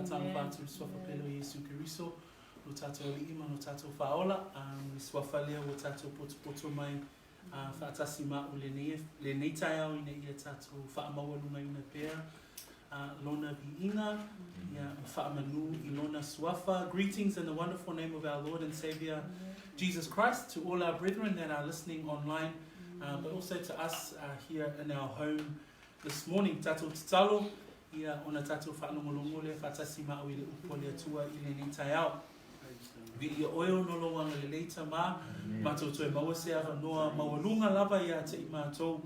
Katala Batu, Swafapelo, Iesu Kiriso, Lutato Lima, Lutato Faola, Swafalea, Lutato Potomai, Fatasima, Lenetaya, in the Tato, Famawaluma in the pair, Lona Viina, Famanu, Ilona Swafa. Greetings in the wonderful name of our Lord and Savior, Jesus Christ, to all our brethren that are listening online, but also to us here in our home this morning. Tato Titalo. Ia ona tatou whaanongolongo le whatasima au i le upo le atua i le nitai au. Vi ia oeo nolo wanga le leita ma, mātou toi maua se awa noa mawalunga lava ia te i mātou,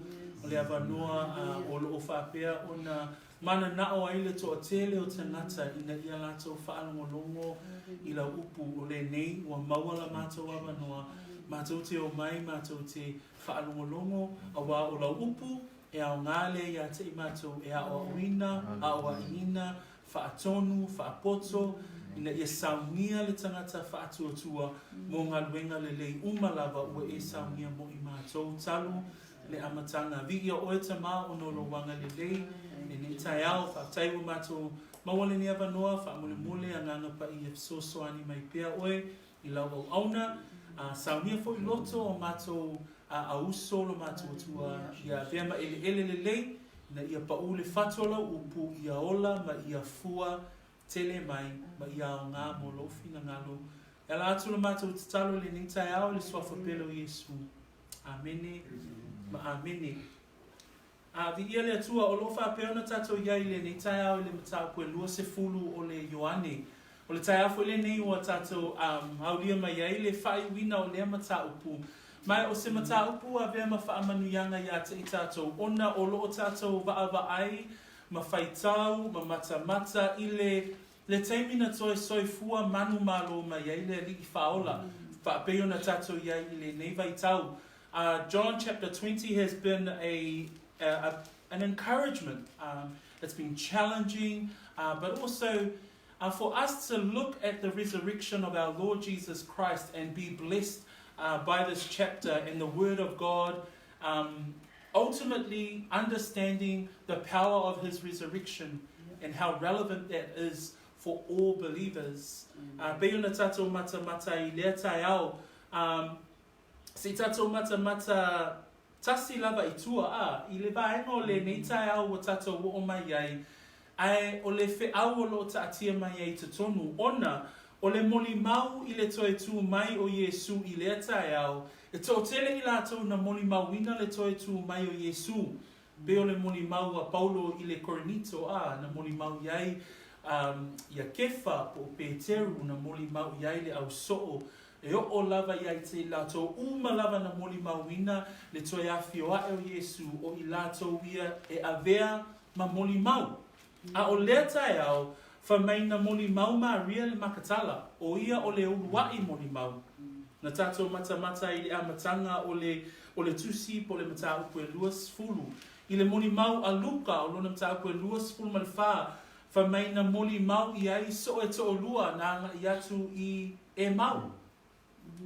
o le awa noa o lo o whapea ona mana nao ai le toa tele o te ngata ina ia lātou whaanongolongo i la upu o le nei ua maua la mātou awa noa, mātou te o mai, mātou te whaanongolongo awa o la upu, e au ngale ia te imato e au wina, au ina, whaatonu, whaapoto, ina ia saungia le tangata whaatuatua, mō ngā luenga le lei umalava ua e saungia mo i mātou talu le amatanga. Vi ia oe ta mā ono lo wanga le lei, e ne tai au, whaataiwa mātou mawale ni awa noa, whaamule mule a nganga pa i e sosoani mai pia oe, i lau au auna, saungia fo i loto o mātou a uso lo mātua ia vema ele lei na ia paule whatola upu ia ola ma ia fua tele mai ma ia o ngā mo lofi na ngalo. E la atu lo mātua tatalo le nitai au le swafapelo Iesu. Amene ma amene. Vi ia le atua o lo whapeona tato iai le nitai au le matau koe lua se fulu o le Ioane. O le tai afo le nei ua tato haulia mai iai le whai wina o le matau upu. Mai o se mata upu a vea ma whaamanuianga ia te i tātou. Ona o loo tātou waawa ai, ma whaitau, ma mata i le teimina toi soifua manu malo ma iei le li i whaola. Whaapeo na tātou iei i le neiva i tau. John chapter 20 has been an encouragement. It's been challenging, but also for us to look at the resurrection of our Lord Jesus Christ and be blessed by this chapter and the Word of God, ultimately understanding the power of His resurrection and how relevant that is for all believers. Beona tatou mata i lea tai au, se tatou mata tasi lava i tua i le vaenga o le nei tai au o tatou o mai ai, ai o le fe au o lo ta atia mai ai te tonu, ona o le moli mau i le toe tū mai o Iesu i le atai au. E tō tele i lātou na moli mau ina le toe tū mai o Iesu. Be o le moli mau a Paulo i le Korinito na moli mau iai ia Kefa o Peteru na moli mau iai le au soo. E o lava iai te lātou uma lava na moli mau ina le toe awhioa o Iesu o i lātou ia e avea ma moli mau. A o le atai au, whamaina moli mau maria le makatala, o ia o le uruai moli mau. Na tātou mata i le amatanga o le tusi po le mata upu e luas fulu. I le moli mau a luka o lona mata upu e luas fulu ma le wha. Whamaina moli mau i ai so e to o lua na anga i atu i e mau.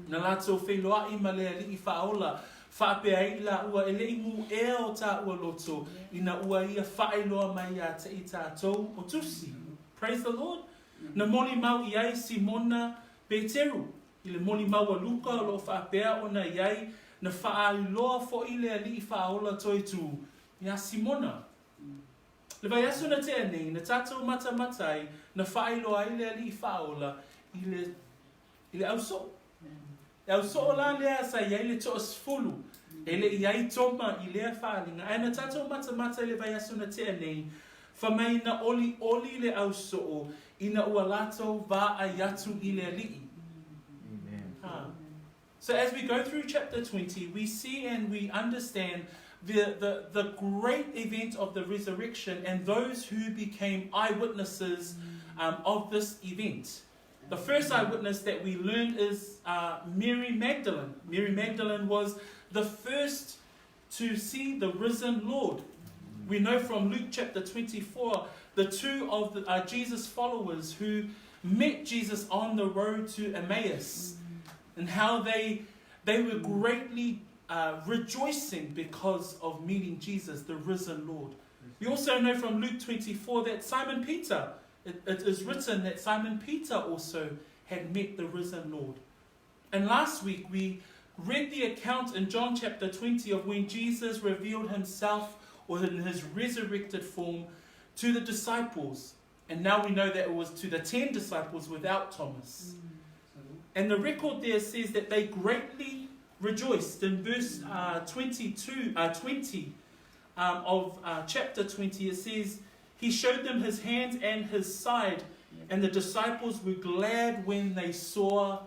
Na lātou faailoa i ma le ali i whaola. Whape ai la ua e le imu e o tā ua loto. Ina ua ia faailoa mai a te i tātou o tusi. Praise the Lord. Na moli mau i ai Simona Peteru. I le moli mau a luka o lo whaapea o na iai na whaailoa fo i le ali i whaola toi tū. Ia Simona. Le vai asu na te anei, na tātou matai, na whaailoa i le ali i whaola i le au so. E au so o la lea sa iai le toas fulu. E le iai Toma i lea whaalinga. E na tātou matai le vai asu na te anei. Whamai na oli le au soo, ina ua lātou vā ai atu i le ali'i. So as we go through chapter 20, we see and we understand the great event of the resurrection and those who became eyewitnesses of this event. The first eyewitness that we learned is Mary Magdalene. Mary Magdalene was the first to see the risen Lord. We know from Luke chapter 24, the two of Jesus' followers who met Jesus on the road to Emmaus, and how they were greatly rejoicing because of meeting Jesus, the risen Lord. We also know from Luke 24 that Simon Peter it is written that Simon Peter also had met the risen Lord. And last week we read the account in John chapter 20 of when Jesus revealed himself, or in his resurrected form, to the disciples. And now we know that it was to the 10 disciples without Thomas. And the record there says that they greatly rejoiced. In verse 20 of chapter 20, it says, he showed them his hands and his side, and the disciples were glad when they saw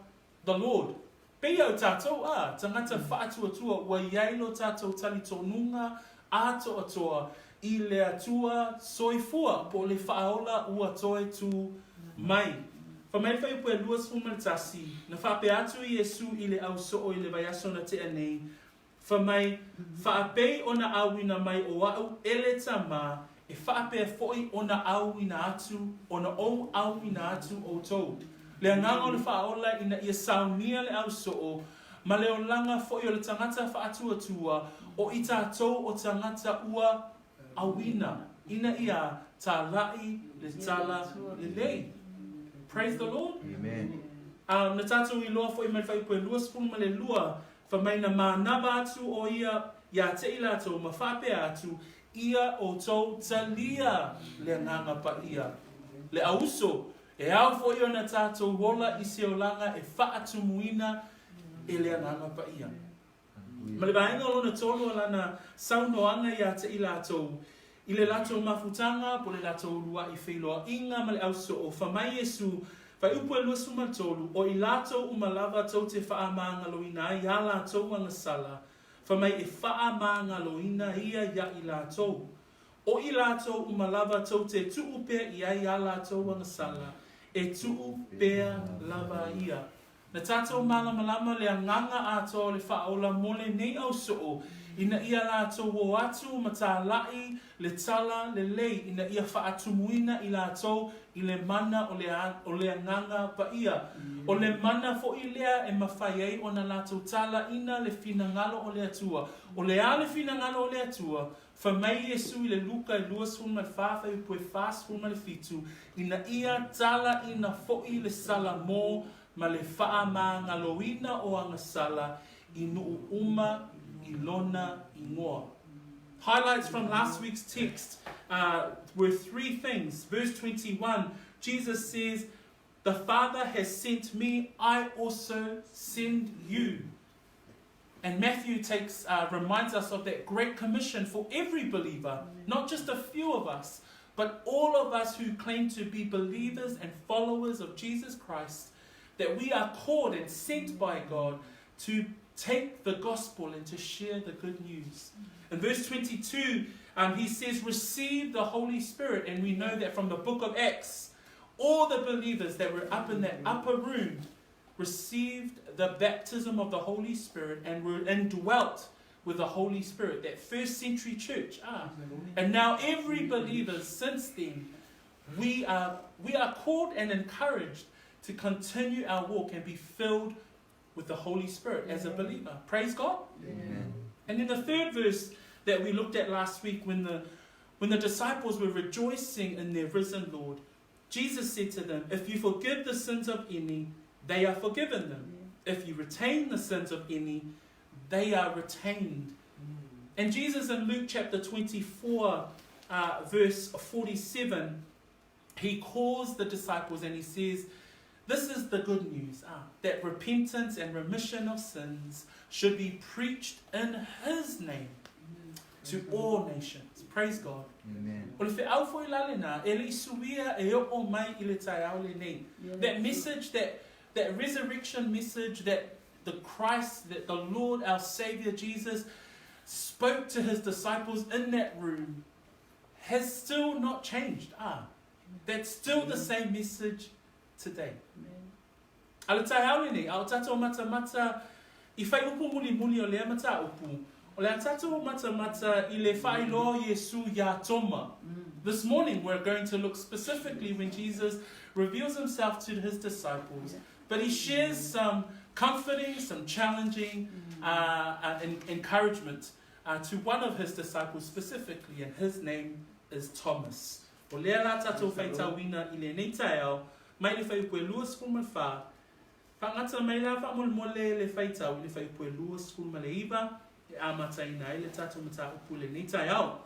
the Lord. Peo tātou tangata whaatuatua wa iailo tātou tali tonunga atoa I le atua soifua po le faaaola ua toe tu mai. Whamai whai pue luas fumaltasi, na whape atu Iesu I le au soo I le vaiaso na te anei. Whamai whaapei ona awina mai o au ele tama, e whaapea foi ona awina atu, ona o awina atu o tau. Le anganga o le whaola ina ia saunia le au soo, ma leo langa foi o le tangata whaatuatua, o I tātou o tangata ua awina. Ina ia tā lai le tala le lei. Praise the Lord. Amen. Na tātou I loa foi mai whai pue luas puma le lua, whamai na mānaba atu o ia te ilatou, ma whape atu, ia o tau talia le nganga pa ia. Le auso, e au foi o na tātou wola I seolanga e whaatumuina e le nganga pa ia. Ma le vaenga o na tolu ala na saunoanga ia te ilatou, I le latou mafutanga, po le latou rua I faailoa inga ma le auso o whamai Iesu, vai upu e luas umatolu, o I latou umalava tau te whaamanga loina I a latou anga sala, whamai e whaamanga loina ia ia I latou. O I latou umalava tau te tuu pea ia I a latou anga sala, e tuu pea lava ia. Na tātou malama le anganga ato le whaola mole nei au soo, ina ia lātou o atu ma tā lai le tala le lei, ina ia whaatumuina I lātou I le mana o le anganga pa ia. O le mana fo I lea e mawhai ei o na lātou tala ina le finangalo o le atua. O le a le finangalo o le atua, whamai Iesu I le luka I luas huma le whawhai upo e fast huma le fitu, ina ia tala ina fo I le sala mō, ma le whaamanga loina o anga sala I nuu uma I lona I ngoa. Highlights from last week's text were three things. Verse 21, Jesus says, the Father has sent me, I also send you. And Matthew reminds us of that great commission for every believer, not just a few of us, but all of us who claim to be believers and followers of Jesus Christ, that we are called and sent by God to take the gospel and to share the good news. In verse 22, he says, receive the Holy Spirit. And we know that from the book of Acts, all the believers that were up in that upper room received the baptism of the Holy Spirit and were indwelt with the Holy Spirit, that first century church. And now every believer since then, we are called and encouraged to continue our walk and be filled with the Holy Spirit as a believer. Praise God. Amen. And in the third verse that we looked at last week, when the disciples were rejoicing in their risen Lord, Jesus said to them, if you forgive the sins of any, they are forgiven them. If you retain the sins of any, they are retained. And Jesus in Luke chapter 24, verse 47, he calls the disciples and he says, this is the good news, that repentance and remission of sins should be preached in his name to all nations. Praise God. Amen. That message, that resurrection message that the Christ, that the Lord, our Savior Jesus spoke to his disciples in that room has still not changed. That's still the same message today. Ala tai haole nei, au tatou mata I whai upu muli o lea mata upu. O lea tatou mata I le faailoa Iesu ya Toma. This morning we're going to look specifically when Jesus reveals himself to his disciples. But he shares some comforting, some challenging encouragement to one of his disciples specifically, and his name is Thomas. O lea la tātou whaitawina I le nei tai au, mai le whaipue lua skulu ma le wha, whangata mai la wha mole le whaitau I le whaipue lua skulu ma le iwa, e amataina I le tātou mata upu le nei tai au.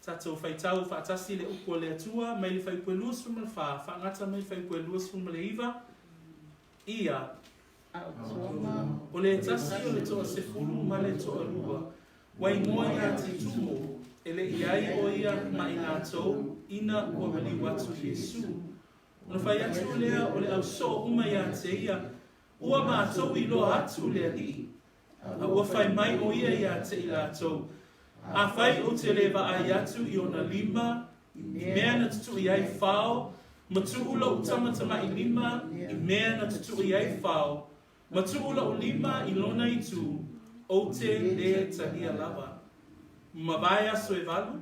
Tātou whaitau whaatasi le upu le atua, mai le whaipue lua skulu ma le wha, whangata mai le whaipue lua skulu ma le iwa, ia, o le tasi o le toa sefulu ma le toa lua, wai moa ia te tumo, e le iai o ia mai ngātou, ina ua mali watu Iesu. Ona whai atu lea o le au so uma ia te ia, ua mātou I loa atu lea li. A ua whai mai o ia ia te I lātou. A whai o te lewa ai atu I ona lima, I mea na tutu I ai whao, matu ula o tamatama I lima, I mea na tutu I ai whao, matu ula o lima I lona I tu, o te lea tahia lava. Mawaya so e valu,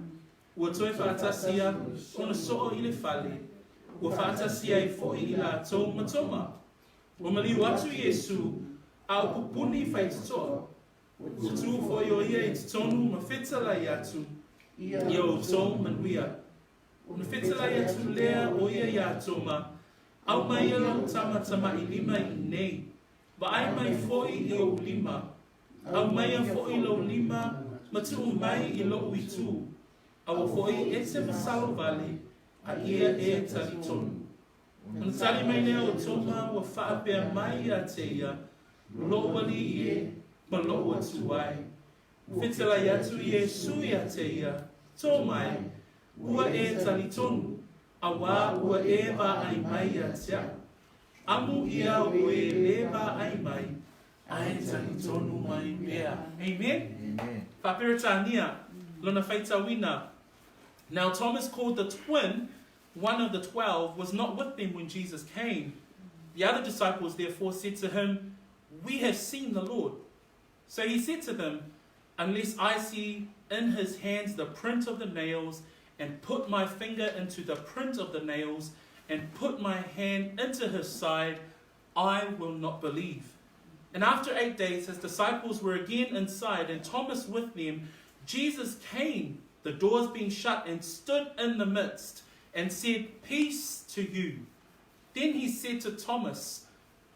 ua toi whaatasia, ona soo I le whale, ua whaatasia I foi I la Toma Toma. O maliu atu Iesu, a o pupuni whaitatoa. O tu foi o ia I te tonu ma whetala I atu, I o tō manuia. Ona whetala I atu lea o ia I a Toma, au mai ala o tamatama I lima I nei, wa ai mai foi I o lima, au mai a foi lo lima, matu mai I lo I tu, awa foi e te masalo vale, a ia e tali tonu. Ona tali mai lea o Toma wa whaapea mai a te ia, lo wali e, ma lo atu ai. Whetala I atu Iesu I a te ia, tō mai, ua e tali tonu, a wā ua e wa ai mai a tea. Amu ia o e le wa ai mai, a e tali tonu mai mea. Amen? Whaperetania, lona whaitawina. Now Thomas, called the twin, one of the 12, was not with them when Jesus came. The other disciples therefore said to him, "We have seen the Lord." So he said to them, "Unless I see in his hands the print of the nails, and put my finger into the print of the nails, and put my hand into his side, I will not believe." And after 8 days, his disciples were again inside, and Thomas with them. Jesus came, the doors being shut, and stood in the midst, and said, "Peace to you." Then he said to Thomas,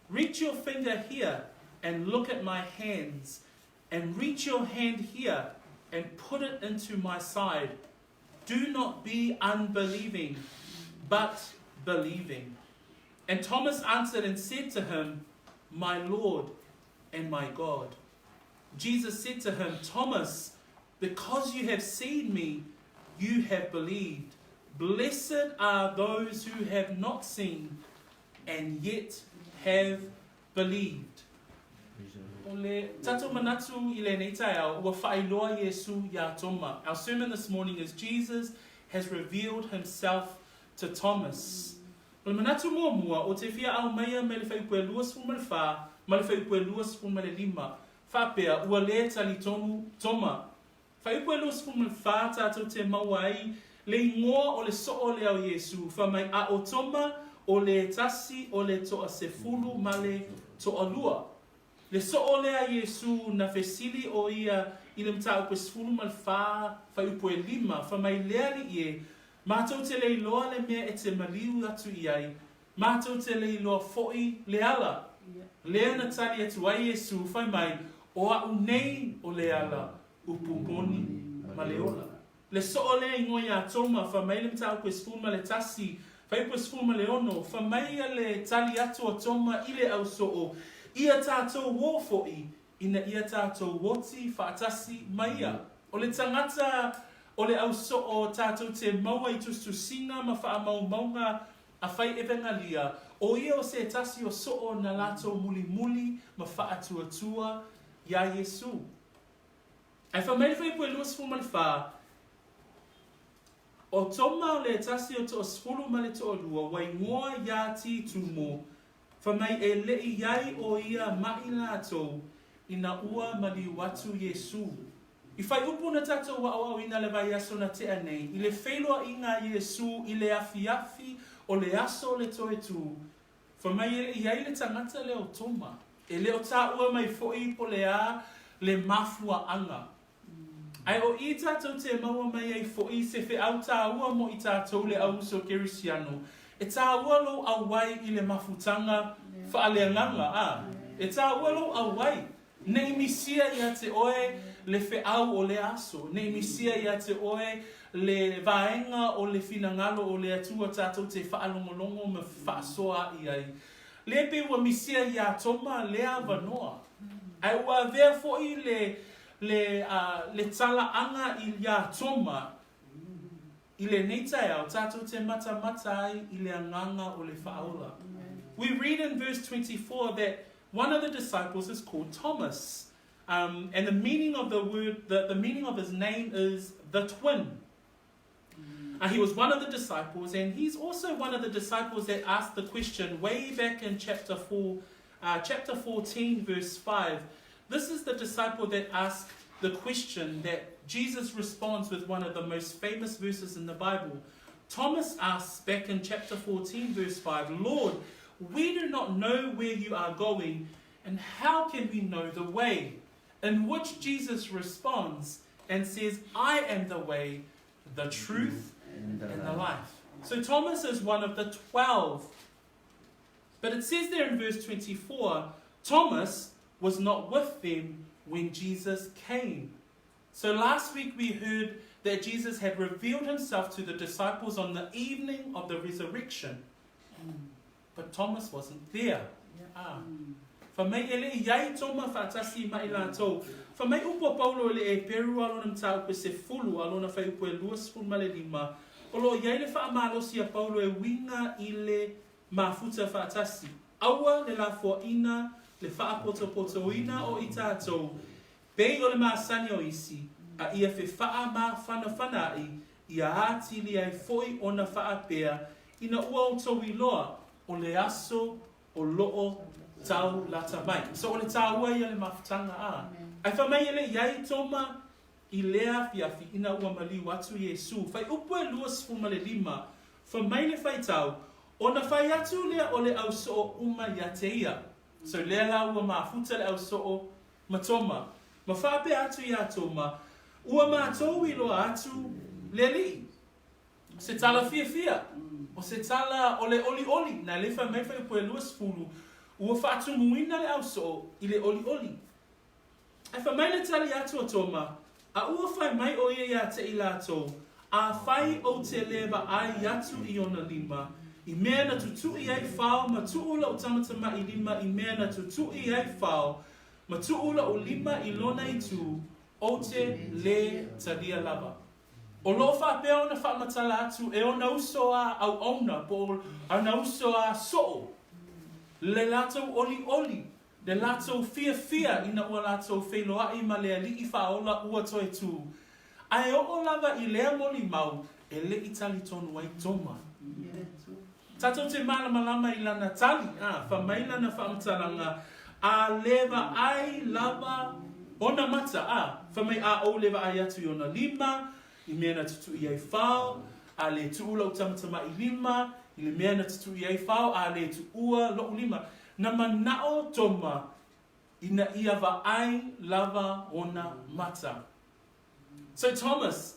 "Reach your finger here, and look at my hands, and reach your hand here, and put it into my side. Do not be unbelieving, but believing." And Thomas answered and said to him, "My Lord and my God." Jesus said to him, "Thomas, because you have seen me, you have believed. Blessed are those who have not seen and yet have believed." Tato manatu I le nei tai au, ua faailoa Iesu ia Toma. Our sermon this morning is Jesus has revealed himself to Thomas. O le manatu mua o te fia au maia me le whaipue luas fu ma le wha, ma le whaipue luas fu ma le lima. Whapea ua le tali tonu Toma. Whaipue luas fu ma le wha tātou te mawai, le ingoa o le soo le au Iesu, whamai a o Toma o le tasi o le toa sefulu ma le toa lua. Le soo lea Iesu na fesili o ia I le mtau pe sefulu ma le wha, whaipue lima, whamai lea li ie, mātou te lei loa le mea e te maliu atu I ai, mātou te lei loa foi le ala. Lea na tali atu ai Iesu, whai mai, o au nei o le ala, upuponi ma le ola. Le soo lea ingoa ia Toma, whamai le mtau pe sefulu ma le tasi, whaipue sefulu ma le ono, whamai le tali atu o Toma I le au soo, ia tātou wō fo'i, ina ia tātou woti whaatasi maia. O le tangata, o le au so o tātou te maua I tustusinga ma wha mau maunga a whai ewenga lia. O ia o se tasi o so o na lātou muli muli ma wha atua tua ia Iesu. Ai wha mai whai pue luas fu mali wha, o Toma o le tasi o to o sfulu ma le to o lua, wai ngoa ia ti tu mo, whamai e lei iai o ia mai lātou ina ua mali watu Iesu. I whai upu na tātou wa au ina le vai aso na te anei, I le whailua I ngā Iesu, I le afi o le aso le toe tū. Whamai e lei iai le tangata leo Toma, e leo tā ua mai foi po le a le mafua anga. Ai o I tātou te maua mai ai fo I se whi au tāua mo I tātou le au so kerisiano. E tāua lo au wai I le mafutanga whaaleanganga. E tāua lo au wai. Nei misia ia te oe le whi au o le aso. Nei misia ia te oe le vaenga o le finangalo o le atua tātou te whaalongolongo me whaasoa I ai. Le pe ua misia ia Toma le avanoa. Ai ua vea fo I le tala anga I ia Toma I le neitai au tātou te mata ai I le anganga o le whaola. We read in verse 24 that one of the disciples is called Thomas. And the meaning of the word, the meaning of his name is the twin. He was one of the disciples, and he's also one of the disciples that asked the question way back in chapter 14, verse 5. This is the disciple that asked the question that Jesus responds with one of the most famous verses in the Bible. Thomas asks back in chapter 14, verse 5, Lord, we do not know where you are going, and how can we know the way? In which Jesus responds and says, I am the way, the truth, and the life. So Thomas is one of the 12. But it says there in verse 24, Thomas was not with them when Jesus came. So last week we heard that Jesus had revealed himself to the disciples on the evening of the resurrection. But Thomas wasn't there. Fa mai ele iai Toma whaatasi mai lātou. Fa mai upo Paulo ele e peru alona mtau pe se fulu alona whai upo e luas fulu male lima. Olo iai le wha amalosi a Paulo e winga I le mafuta whaatasi. Aua le la ina le wha poto ina o I tātou. Bei o le maasani o isi a ia whi wha ma whana ia hati li ai foi ona wha pea ina ua o tau I loa o le aso o loo tau lata mai. So o le tāua ia le mafutanga a. Ai wha mai ele iai Toma I lea fiafi ina ua mali watu Iesu. Fai upu e luas fuma le lima. Wha mai le whai tau. Ona whai atu lea o le au soo uma ia te ia. So lea la ua mafuta le au soo ma Toma. Ma whape atu ia Toma. Ua mātou I loa atu le li. Se tala fia. O se tala o le oli. Na le wha mai whai upu e luas fulu. Ua whaatu muina le au soo I le oli. Ai wha mai le tali atu o Toma. A ua whai mai o ia te I lātou. A whai o te lewa ai atu I ona lima. I mea na tutui ai whao ma tuula o tamata ma I lima. I mea na tutui ai whao ma tuula o lima I lona I tū. O te le talia lava. O lo whapea ona whamatala atu e ona usoa au ona po ana usoa soo. Le lātou oli. Le lātou fia ina ua lātou faailoa I ma lea li I whaola ua toe tū. Ai o lava I lea moli mau e le I tali tonu ai Toma. Tatou te malama I lana tali. Wha mai lana whaamatalanga. A lewa ai lava ona mata. Wha mai a o lewa ai atu I ona lima. I mea na tutu I ai whao. A le tuula o tamatama I lima. I le mea na tutu I ai whao. A le tuua lo lima. Na manao Toma ina ia va ai lava ona mata. So Thomas,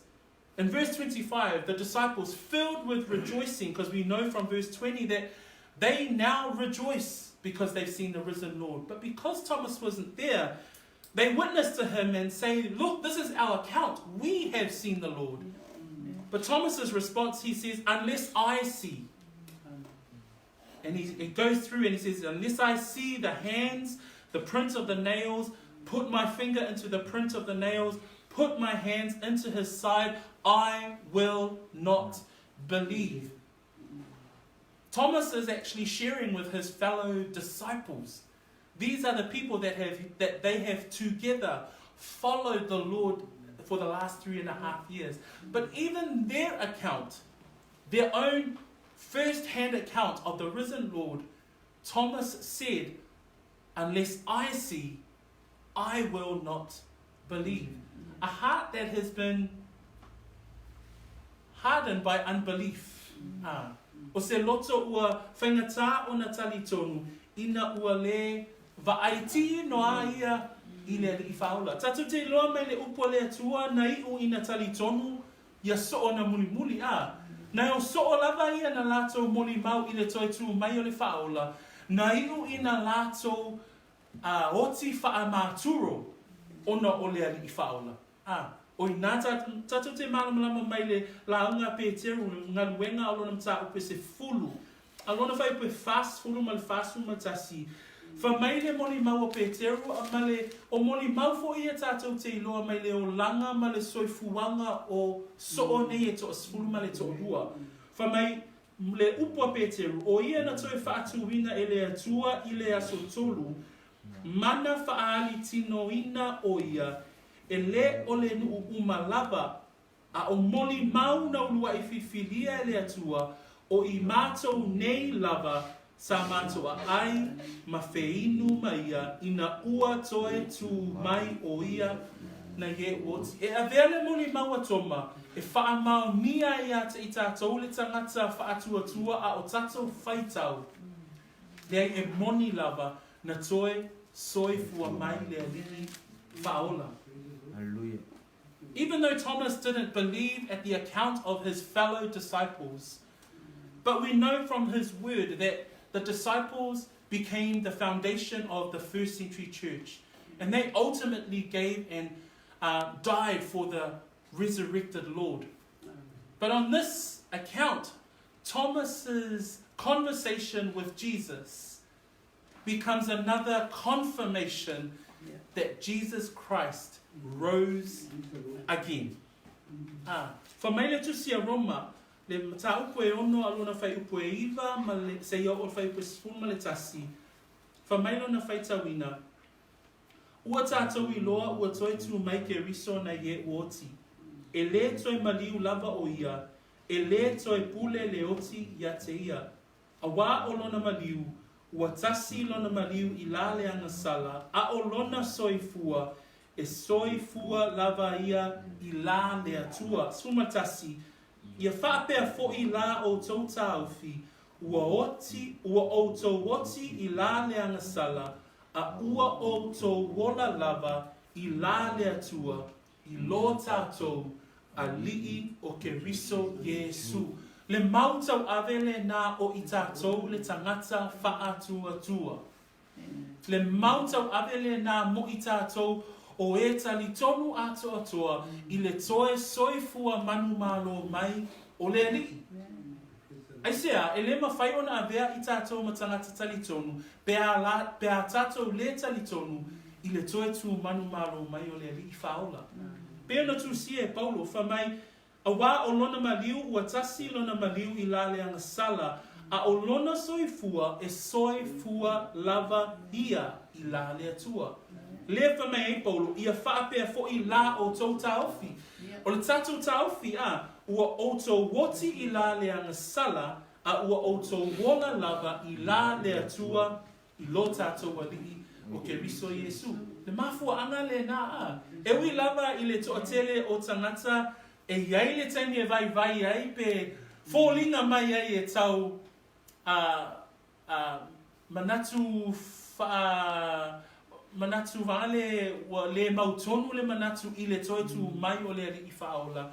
in verse 25, the disciples filled with rejoicing, because we know from verse 20 that they now rejoice because they've seen the risen Lord. But because Thomas wasn't there, they witness to him and say, look, this is our account. We have seen the Lord. But Thomas's response, he says, unless I see. And he goes through and he says, unless I see the hands, the print of the nails, put my finger into the print of the nails, put my hands into his side, I will not believe. Thomas is actually sharing with his fellow disciples. These are the people that they have together followed the Lord for the last 3.5 years. But even their account, their own first-hand account of the risen Lord, Thomas said, unless I see, I will not believe. A heart that has been hardened by unbelief. O se loto ua whaingata o na tali tonu, ina ua le vaaiti noa ia I le ali I whaola. Tātou te loa mai le upo le atua na iu ina tali tonu ia so na muli muli a. Na o so lava ia na lato moli mau I le toi tu mai o le whaola. Na iu ina lato oti wha maturo ona o le ali I whaola. O nā tātou te malamalama mai le launga Pēteru ngā luenga o lona mta upe se fulu. A lona whai upe fast fulu ma le fastu matasi. Fa mai le moli mau o Pēteru a ma le o moli mau fo ia tātou te iloa mai le o langa ma le soifuanga o soo nei e to asfulu ma le to lua. Fa mai le upo a Pēteru o ia na toi whaatuina e le atua I le aso tolu. Mana whaali tino ina o ia e le o le nuu umalava a o moli mau na ulua I whiwhilia e le atua o I mātou nei lava sa mātou a ai ma whiinu ma ia ina ua toe tu mai o ia na ye woti. E a vele moli mau a Toma e wha mau mia ia te I tātou le tangata whaatuatua a o tātou whaitau. Lei e moni lava na toe soifua mai le aliri whaola. Hallelujah. Even though Thomas didn't believe at the account of his fellow disciples, but we know from his word that the disciples became the foundation of the first century church. And they ultimately gave and died for the resurrected Lord. But on this account, Thomas's conversation with Jesus becomes another confirmation that Jesus Christ rose again. Fa mai le tusi a Roma, le mata upo e ono alona fai upo e iwa, ma le se ia o fai upo e sifun ma le tasi. Fa mai lona fai tawina. Ua tātou I loa, ua toi tu mai ke riso na ye uoti. E le toi maliu lava o ia, e le toi pule le oti ia te ia. A wā o lona maliu, ua tasi lona maliu I la le anga sala, a o lona soifua, e soifua lava ia I la le atua. Suma tasi, ia whapea fo I la o tau tauwhi, ua o tau woti I la le anga sala, a ua o tau wola lava I la le atua, I lo tātou, a lii o ke riso Iesu. Le mautau avele na o I tātou le tangata whaatuatua. Le mautau avele na mo I tātou o e tali tonu ato atoa I le toe soifua manu malo mai o le alii. Aisea, e le mawhai ona avea I tātou matangata tali tonu, pea tātou le tali tonu I le toe tu manu malo mai o le alii whaola. Pea na tu si e Paulo, wha mai, a wā o lona maliu, ua tasi lona maliu I la leanga sala, a o lona soifua e soifua lava ia I la lea tua. Le wha mai e Paulo, ia whaapea fo I la o tau tauwhi. O le tātou tauwhi ua o tau woti I la leanga sala, a ua o tau wonga lava I la lea tua, I lo tātou alii o ke riso Iesu. Le mafua anga le na e ui lava I le toatele o tangata e iai le taimi e vai ai pe fōlinga mai ai e tau manatu vale wa le mautonu le manatu I le toetu mai o le alii whaola.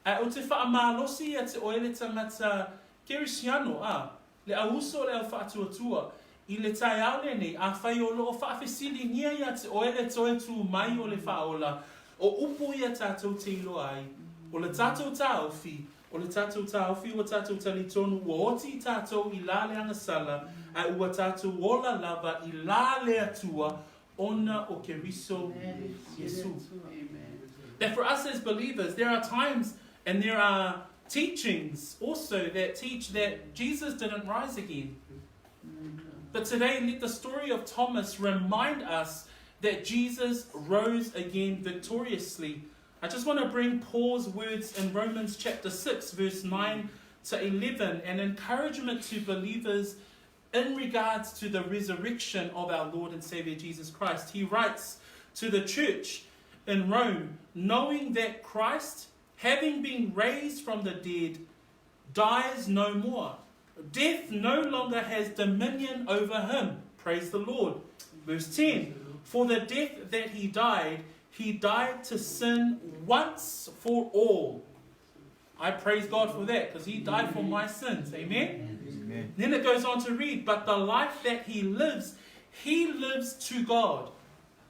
O te whaamalosi a te oele tangata Kerisiano le auso le au whaatuatua I le tai au le nei, a whai o loo whaafesili nia ia te oele toetu mai o le whaola, o upu ia tātou te ilo ai, o le tātou tāuwhi, o le tātou tāuwhi o tātou tali tonu, ua oti tātou I la leanga sala, a ua tātou ola lava I la lea tua, ona o ke riso Iesu. That for us as believers, there are times and there are teachings also that teach that Jesus didn't rise again. But today, let the story of Thomas remind us that Jesus rose again victoriously. I just want to bring Paul's words in Romans chapter 6, verse 9 to 11, an encouragement to believers in regards to the resurrection of our Lord and Savior Jesus Christ. He writes to the church in Rome, knowing that Christ, having been raised from the dead, dies no more. Death no longer has dominion over him. Praise the Lord. Verse 10. For the death that he died to sin once for all. I praise God for that, because he died for my sins. Amen? Amen. Then it goes on to read, but the life that he lives to God.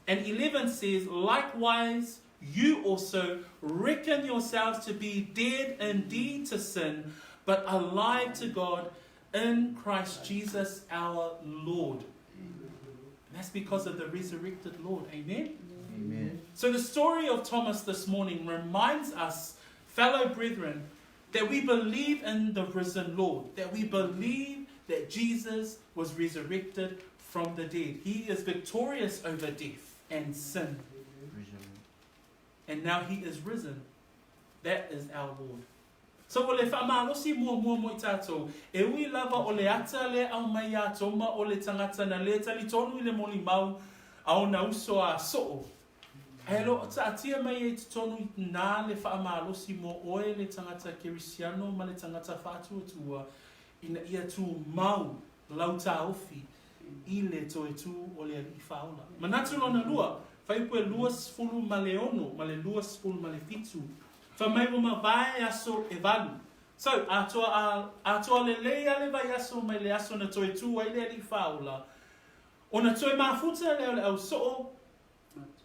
And 11 says, likewise, you also reckon yourselves to be dead indeed to sin, but alive to God in Christ Jesus our Lord. And that's because of the resurrected Lord. Amen? Amen. So the story of Thomas this morning reminds us, fellow brethren, that we believe in the risen Lord, that we believe that Jesus was resurrected from the dead. He is victorious over death and sin. And now he is risen. That is our Lord. So ole whaamalosi mua i tātou. E ui lava ole ata le au mai a Toma ole tangata na le tali tonu i le moni mau au na uso a soo. E lo taatia mai e tonu i nā le whaamalosi mo oe le tangata kerisiano ma le tangata whātua ina ia tu mau lau tā ofi i le toe tu ole i whaola. Manatu lona lua. Whaipue luas fulu ma le ono, ma le luas fulu ma le fitu. Whamai mo ma vai aso e valu. So, atoa le lea le vai aso mai le aso na toe tu ai le li whaola. O na toe mafuta leo le au soo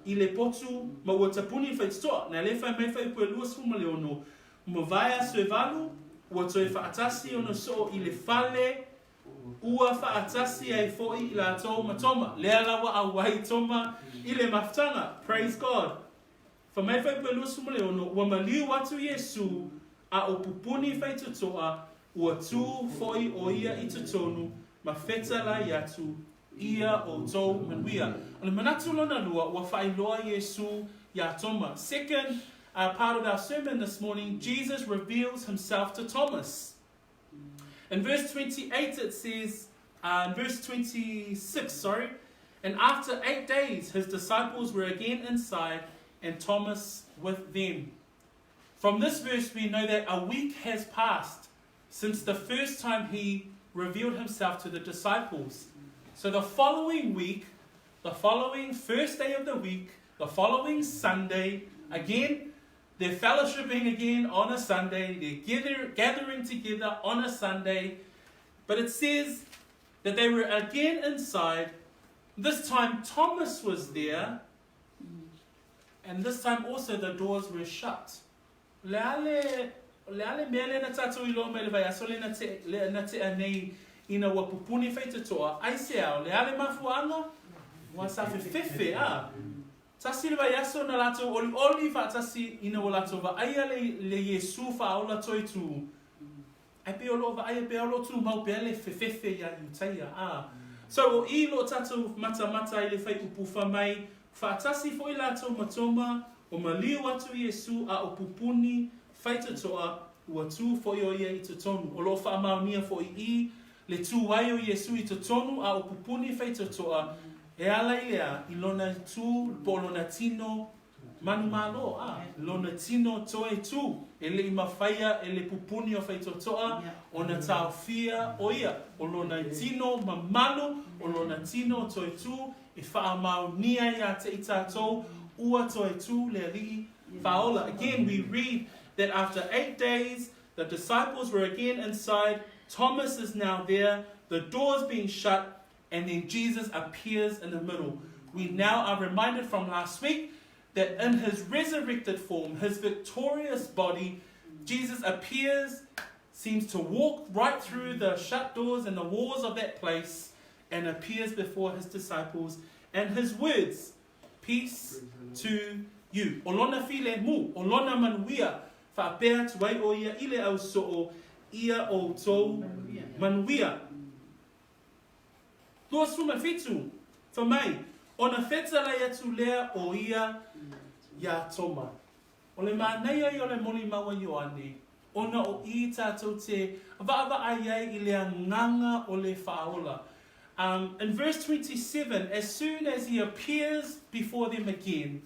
i le potu ma ua tapuni whaitoa. Na le whai mai whaipue luas fulu ma le ono. Ma vai aso e valu, ua toe whaatasi o na soo i le whale. Ua whaatasi ai foi i la Toma. Lea lawa au wai Toma i le maftanga. Praise God. Whamai whaipu e lua sumale ono, ua maliu atu Iesu a o pupuni whaitutoa, ua tū foi o ia i tutonu, ma wheta la i atu, ia o tau manuia. Ole manatu lona lua, ua faailoa Iesu ia Toma. Second part of our sermon this morning, Jesus reveals himself to Thomas. In verse 28 it says, verse 26, and after 8 days his disciples were again inside and Thomas with them. From this verse we know that a week has passed since the first time he revealed himself to the disciples. So the following week, the following first day of the week, the following Sunday, again, they're fellowshipping again on a Sunday. They're gathering together on a Sunday. But it says that they were again inside. This time Thomas was there. And this time also the doors were shut. Leale mele na tatu ilo mele vai asole na te anei ina wa pupuni feita toa. Ai se au leale mafuanga wa safe fefe Tasi le yaso na lato oli fa tasi ina o lato va aia le Iesu fa ola toi tu. Ai pe olo va aia pe olo tu mau pe le fefefe ya utaia So o I lo tatu mata I le fai upufa mai fa tasi fo I lato matoma o maliu atu Iesu a o pupuni faita toa ua tu fo I o ia I tonu. O lo fa amaunia fo I le tu wai o Iesu I tonu a o pupuni faita toa. E ala ilea I lona tu po lona tino manu malo lona tino toe tu ele I mawhaia ele pupuni o whaitotoa o na tau fia o ia o lona tino mamalu o lona tino toe tu e whaamau nia ia te itatou ua toe tu le li faola. Again we read that after 8 days the disciples were again inside. Thomas is now there, the doors being shut. And then Jesus appears in the middle. We now are reminded from last week that in his resurrected form, his victorious body, Jesus appears, seems to walk right through the shut doors and the walls of that place and appears before his disciples. And his words, peace to you. Olona file mu, olona manuia, whapea tuai o ia ile au so'o, ia o tau manuia. Lua suma fitu, whamai, ona wheta lai atu lea o ia Toma. O le mānei ai o le moli maua Ioane, ona o I tātou te whaava ai ai I lea nganga o le whaola. In verse 27, as soon as he appears before them again,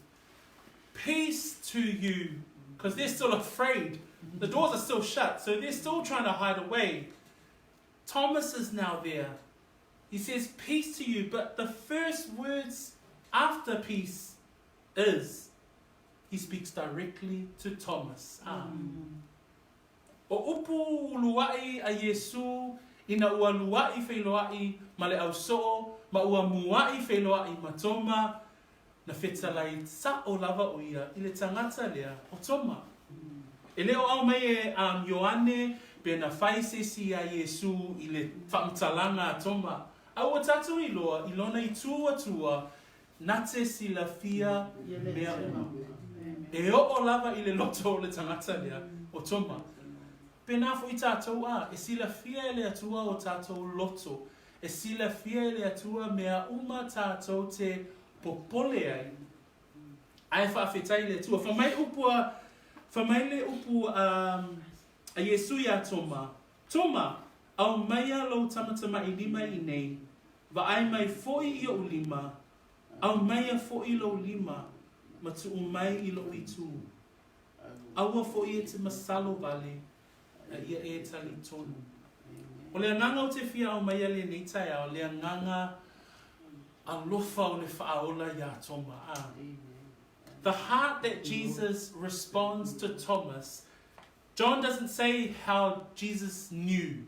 peace to you, because they're still afraid. The doors are still shut, so they're still trying to hide away. Thomas is now there. He says, peace to you, but the first words after peace is, he speaks directly to Thomas. O upu uluai a Iesu ina ua luai faailoa ma le au so ma ua muai faailoa ma Toma na whetalai sa o lava o ia i le tangata lea o Toma. E leo au mai e Ioane pe na whaisesi a Iesu i le whamtalanga a Toma. Au o tatu i loa, i lona i tua nate si la fia mea uma. E o lava i le loto o le tangata lea o Toma. Pena fo i tātou e sila fia e le atua o tātou loto. E sila fia e le atua mea uma tātou te popole ai. Ai whaafetai le atua. Whamai le upu a Iesu ia Toma. Toma, au maia lo tamatama i lima i nei. Va ai mai foi i o lima. Au maia foi lo lima. Ma tu mai i lo i tu. Aua foi e te masalo vale. Ia e tali tonu. O le nganga o te fia o mai le nei tai o le nganga a lofa o le whaaola ia Toma. The heart that Jesus responds to Thomas. John doesn't say how Jesus knew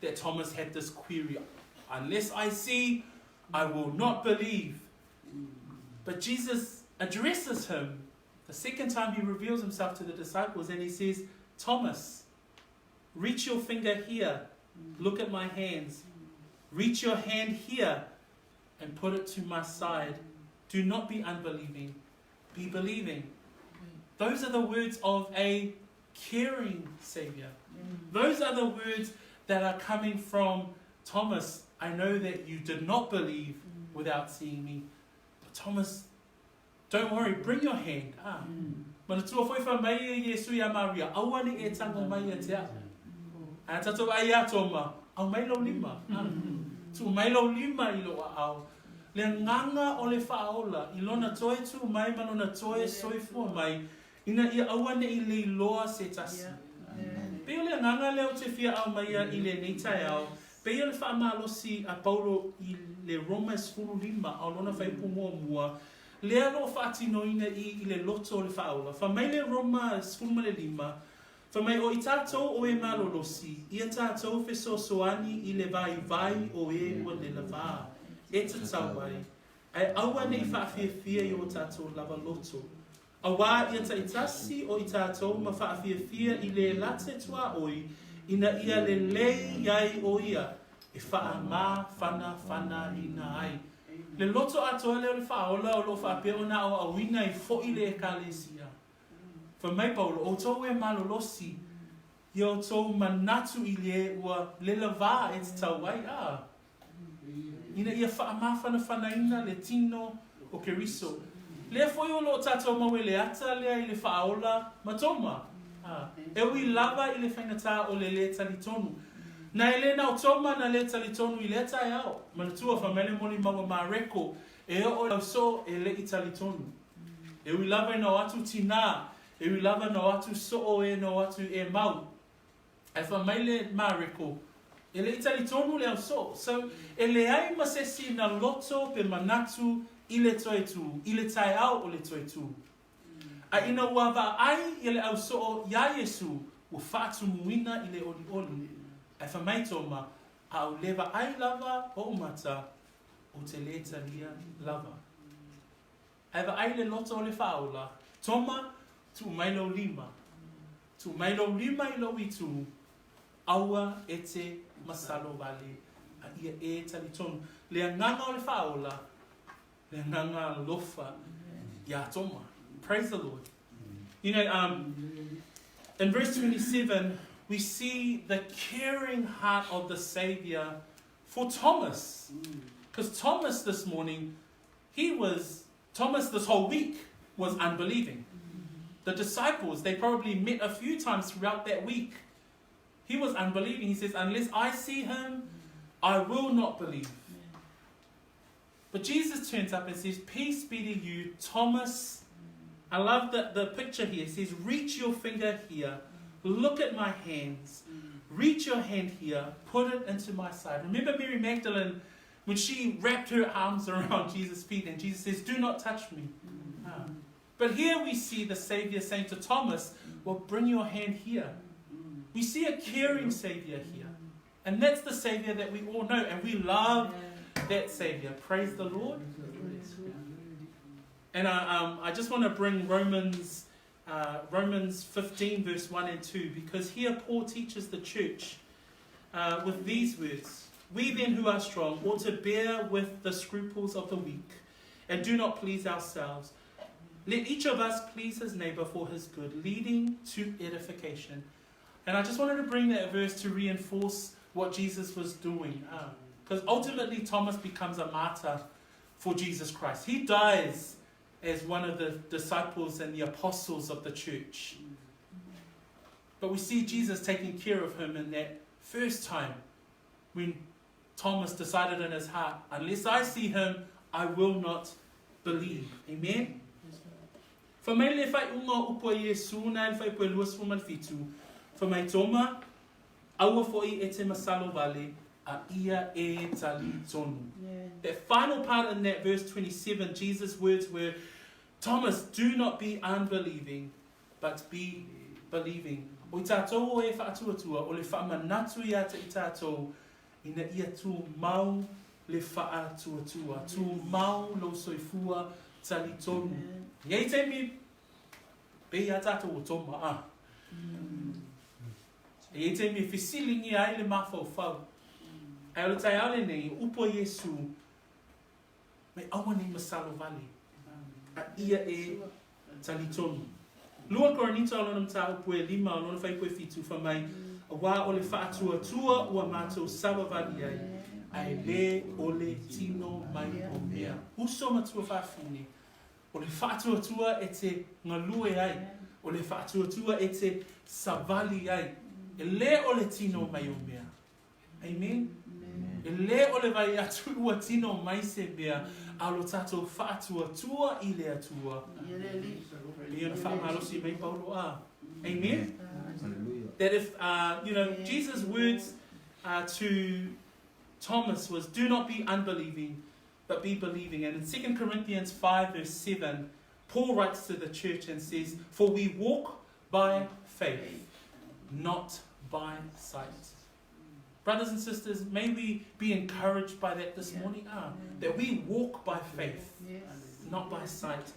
that Thomas had this query. Unless I see, I will not believe. But Jesus addresses him. The second time he reveals himself to the disciples and he says, Thomas, reach your finger here. Look at my hands. Reach your hand here and put it to my side. Do not be unbelieving. Be believing. Those are the words of a caring Savior. Those are the words that are coming from Thomas. I know that you did not believe without seeing me. But Thomas, don't worry. Bring your hand. Mana tua foi wha mai e Iesu ia Maria. Ioane e tango mai e te a. A tatou ai a Toma, au mai lo lima. Tu mai lo lima i lo au. Le nganga o le whaola, i lona toe tu mai manona toe soifua mai, ina ia Ioane i le loa se tasi. Peo le nganga leo te fia au mai i le neitai au, peo le whaamalosi a Paulo i le Roma esfuru lima, au lona whaipu mua, lea lo whaatinoina i le loto o le whaola. Wha mai le Roma esfuru le lima, Whamai o i tātou o e malolosi, ia tātou whesosoani i le vai o e ua le lava. E te tauai, ai Ioane i whaafia i o tātou lava loto. A wā ia ta itasi o i tātou ma whaafia i le late tua oi, ina ia le lei iai o ia, e wha mā whana ina ai. Le loto atoa leo le whaola o lo whaapea o na o awina i fo i le ekalesia. For mai Paulo, o tō e malolosi, i o tō manatu i le ua le lava e te tauai a. Ina ia whaamawhana le tino o Keriso. Lea foi o lo tātou mawe le ata lea i le whaola ma Toma. E ui lava i le whaingatā o le tali tonu. Na e le nao Toma na le tali tonu i le tai au. Manatua whamele moni mawa ma reko, e o lau so e le i tali tonu. E ui lava i nao atu tina, e ui lava no atu so e no atu e mau. E wha mai le mariko. E le itali tonu le au so. So, e le ai masesi na loto pe manatu i le toe tu. I le tai au o le toe tu. A ina uawa ai i le au so ia Iesu ua whaatu muina i le oli. E wha mai Toma, a au lewa ai lava o umata o te le talia lava. E wa ai le loto o le whaola. Toma, tu mai lo lima. Tu mai lo lima i lo i tu. Aua e te masalo vale. A ia e tali tonu. Lea nganga o le whaola. Lea nganga lofa. Ya Toma. Praise the Lord. You know, in verse 27, we see the caring heart of the Savior for Thomas. Because Thomas this morning, Thomas this whole week was unbelieving. The disciples, they probably met a few times throughout that week. He was unbelieving. He says, unless I see him, I will not believe. But Jesus turns up and says, peace be to you, Thomas. I love the picture here. It says, reach your finger here. Look at my hands. Reach your hand here. Put it into my side. Remember Mary Magdalene when she wrapped her arms around Jesus' feet and Jesus says, do not touch me. But here we see the Savior saying to Thomas, well, bring your hand here. We see a caring Savior here. And that's the Savior that we all know. And we love that Savior. Praise the Lord. And I just want to bring Romans 15 verse 1 and 2. Because here Paul teaches the church with these words. We then who are strong ought to bear with the scruples of the weak. And do not please ourselves. Let each of us please his neighbor for his good, leading to edification. And I just wanted to bring that verse to reinforce what Jesus was doing. Because ultimately Thomas becomes a martyr for Jesus Christ. He dies as one of the disciples and the apostles of the church. But we see Jesus taking care of him in that first time when Thomas decided in his heart, unless I see him, I will not believe. Amen? For my le fai unga upo Iesu na le fai po luas fo malfitu. For my Toma, aua foi e te masalo vale a ia e tali tonu. That final part in that verse 27, Jesus' words were, Thomas, do not be unbelieving, but be believing. O i tātou o e whaatuatua, o le whaamanatu ia te i tātou, ina ia tū mau le whaatuatua, tū mau lo soifua tali tonu. Iei te mi, pe ia tātou o Toma a. Iei te mi, whisilingi ai le mawhau whau. Ai o le tai ale nei, upo Iesu, me Ioane masalo vale. A ia e tali tonu. Lua koranita o lona mta upo e 5 o lona whai koe fitu whamai, a wā o le whaatua ua mātou sawa vali ai, ai le o le tino mai o mea. Uso matua whawhine. O le whaatua e te ngalue ai. O le whaatua e te savali ai. E le o le tino mai o mea. Amen? E le o le vai atu ua tino mai se mea. A lo tato whaatua i le atua. Le ona whaamalosi mai paulo a. Amen? That if, Jesus' words to Thomas was, do not be unbelieving, but be believing. And in 2 Corinthians 5 verse 7, Paul writes to the church and says, for we walk by faith, not by sight. Brothers and sisters, may we be encouraged by that this morning, that we walk by faith, not by sight.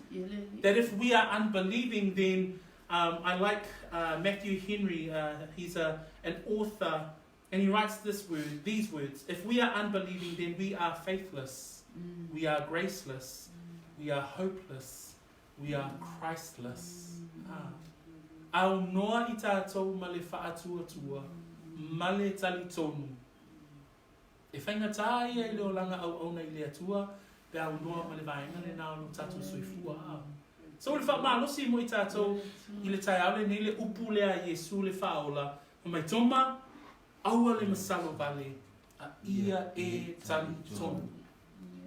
That if we are unbelieving, then I like Matthew Henry, he's an author, and he writes these words, if we are unbelieving, then we are faithless, we are graceless, we are hopeless, we are Christless. Au noa i tātou ma le whaatuatua, ma le tali tonu. E whaingatā ia i leo langa au na i le atua, pe au noa ma le vaenga le nao no tātou soifua a. So le whaamalosi mo i tātou i le tai aule nei le upu lea Iesu le whaola, o mai Toma, aua le masalo vale, a ia e tali tonu.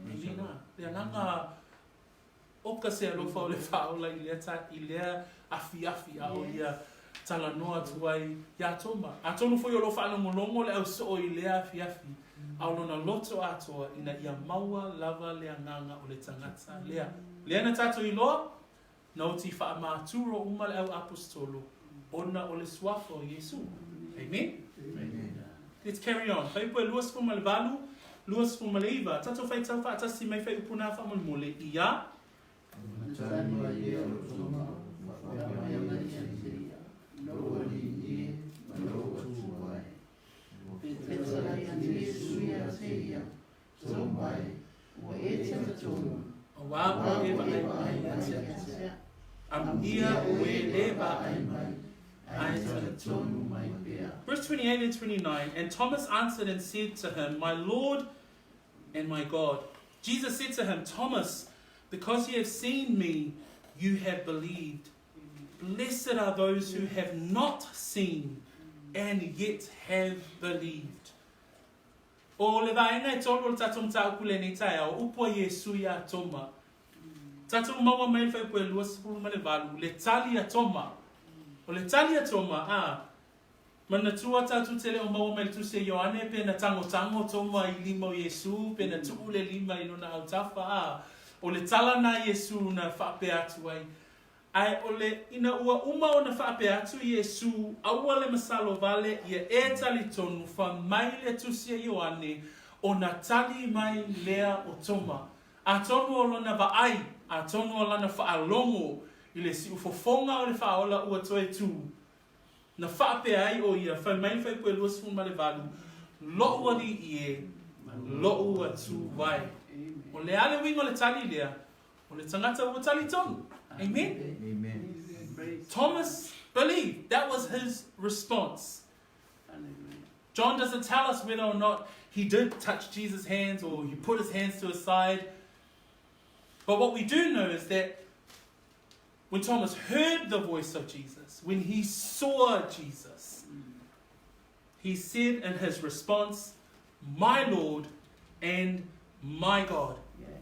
Amina. Le ananga oka se alofa o le whaola i lea afi a o ia tala noa tuai ia Toma. A tonu foi o lofa alongolongo le au so i lea afi. Au lona loto atoa ina ia maua lava lea nganga o le tangata lea. Lea na tato i loa, na o ti wha māturo uma le au apostolo, ona o le suafa o Iesu. Amen? Amen. Let's carry on. Whai poe luas fuma le valu, luas fuma le iwa. Tato whai tau wha atasi mai whai upuna wha mole ia. Verse 28 and 29, and Thomas answered and said to him, my Lord and my God. Jesus said to him, Thomas, because you have seen me, you have believed. Blessed are those who have not seen and yet have believed. O le vaenga e tolu o tatum tau kule ni tai au upo Iesu ia Toma. Tatum maua mai whai poe luas pulu ma le valu, le tali a Toma. O le tali a Toma, Mana tua tatu tele o maua mai tu se Ioane pe na tango Toma I lima o Iesu pe na tuu le lima I lona au tafa o le tala na Iesu na whaape atu ai. Ai o le ina ua uma o na whaape atu Iesu aua le masalo vale ia e tali tonu wha mai le tusia Ioane o na tali mai lea o Toma. A tonu o lona vaai, a tonu o lana whaalongo I le si ufofonga o le whaola ua toe tū. Na whaape ai o ia, whai mai whai koe luas fun male valu, lo'u ali I e, lo'u atu vai. O le ale wingo le tali lea, o le tangata ua tali tonu. Amen? Amen. Thomas believed. That was his response. John doesn't tell us whether or not he did touch Jesus' hands or he put his hands to his side. But what we do know is that when Thomas heard the voice of Jesus, when he saw Jesus, he said in his response, "My Lord and my God."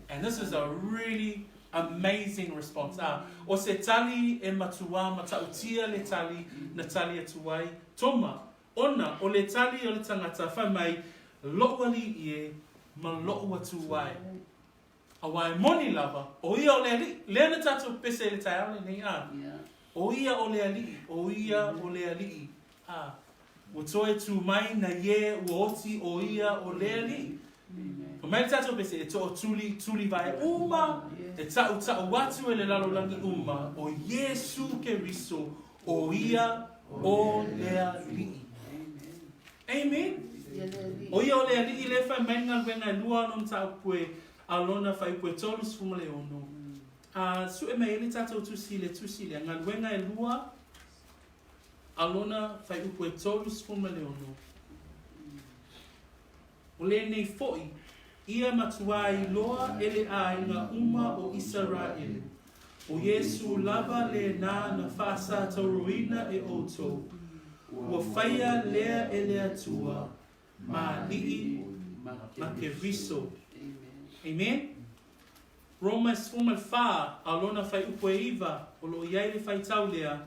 And this is a really amazing response. O se tali e matua matautia le tali na tali atuai. Toma, ona o le tali o le tangata whamai lo'u ali I ma lo'u atuai. Awai moni lava, o ia o le ali, lea na tatu pese le tai ale nei O ia o le ali, o ia o le ali. O toe tu mai na ye uoti o ia o le ali. O mai tatu pese e to tuli vai uma, e tau watu e le lalolangi uma, o Iesu Keriso, o ia o le ali. Amen. O ia o le ali I le whai mainga wenga lua non tau pue, alona fai pue tolus fuma le ono. Su e mei ele tatou tusi le ngal wenga e lua alona fai pue tolus fuma le ono. O le nei foi ia matuai loa ele a inga uma o Israel. O Iesu lava le na fasa tauruina e oto. Ua faia lea ele atua ma lii ma ke riso. Amen. Romans 4 alona fai upo iva o lo iai le fai tau lea.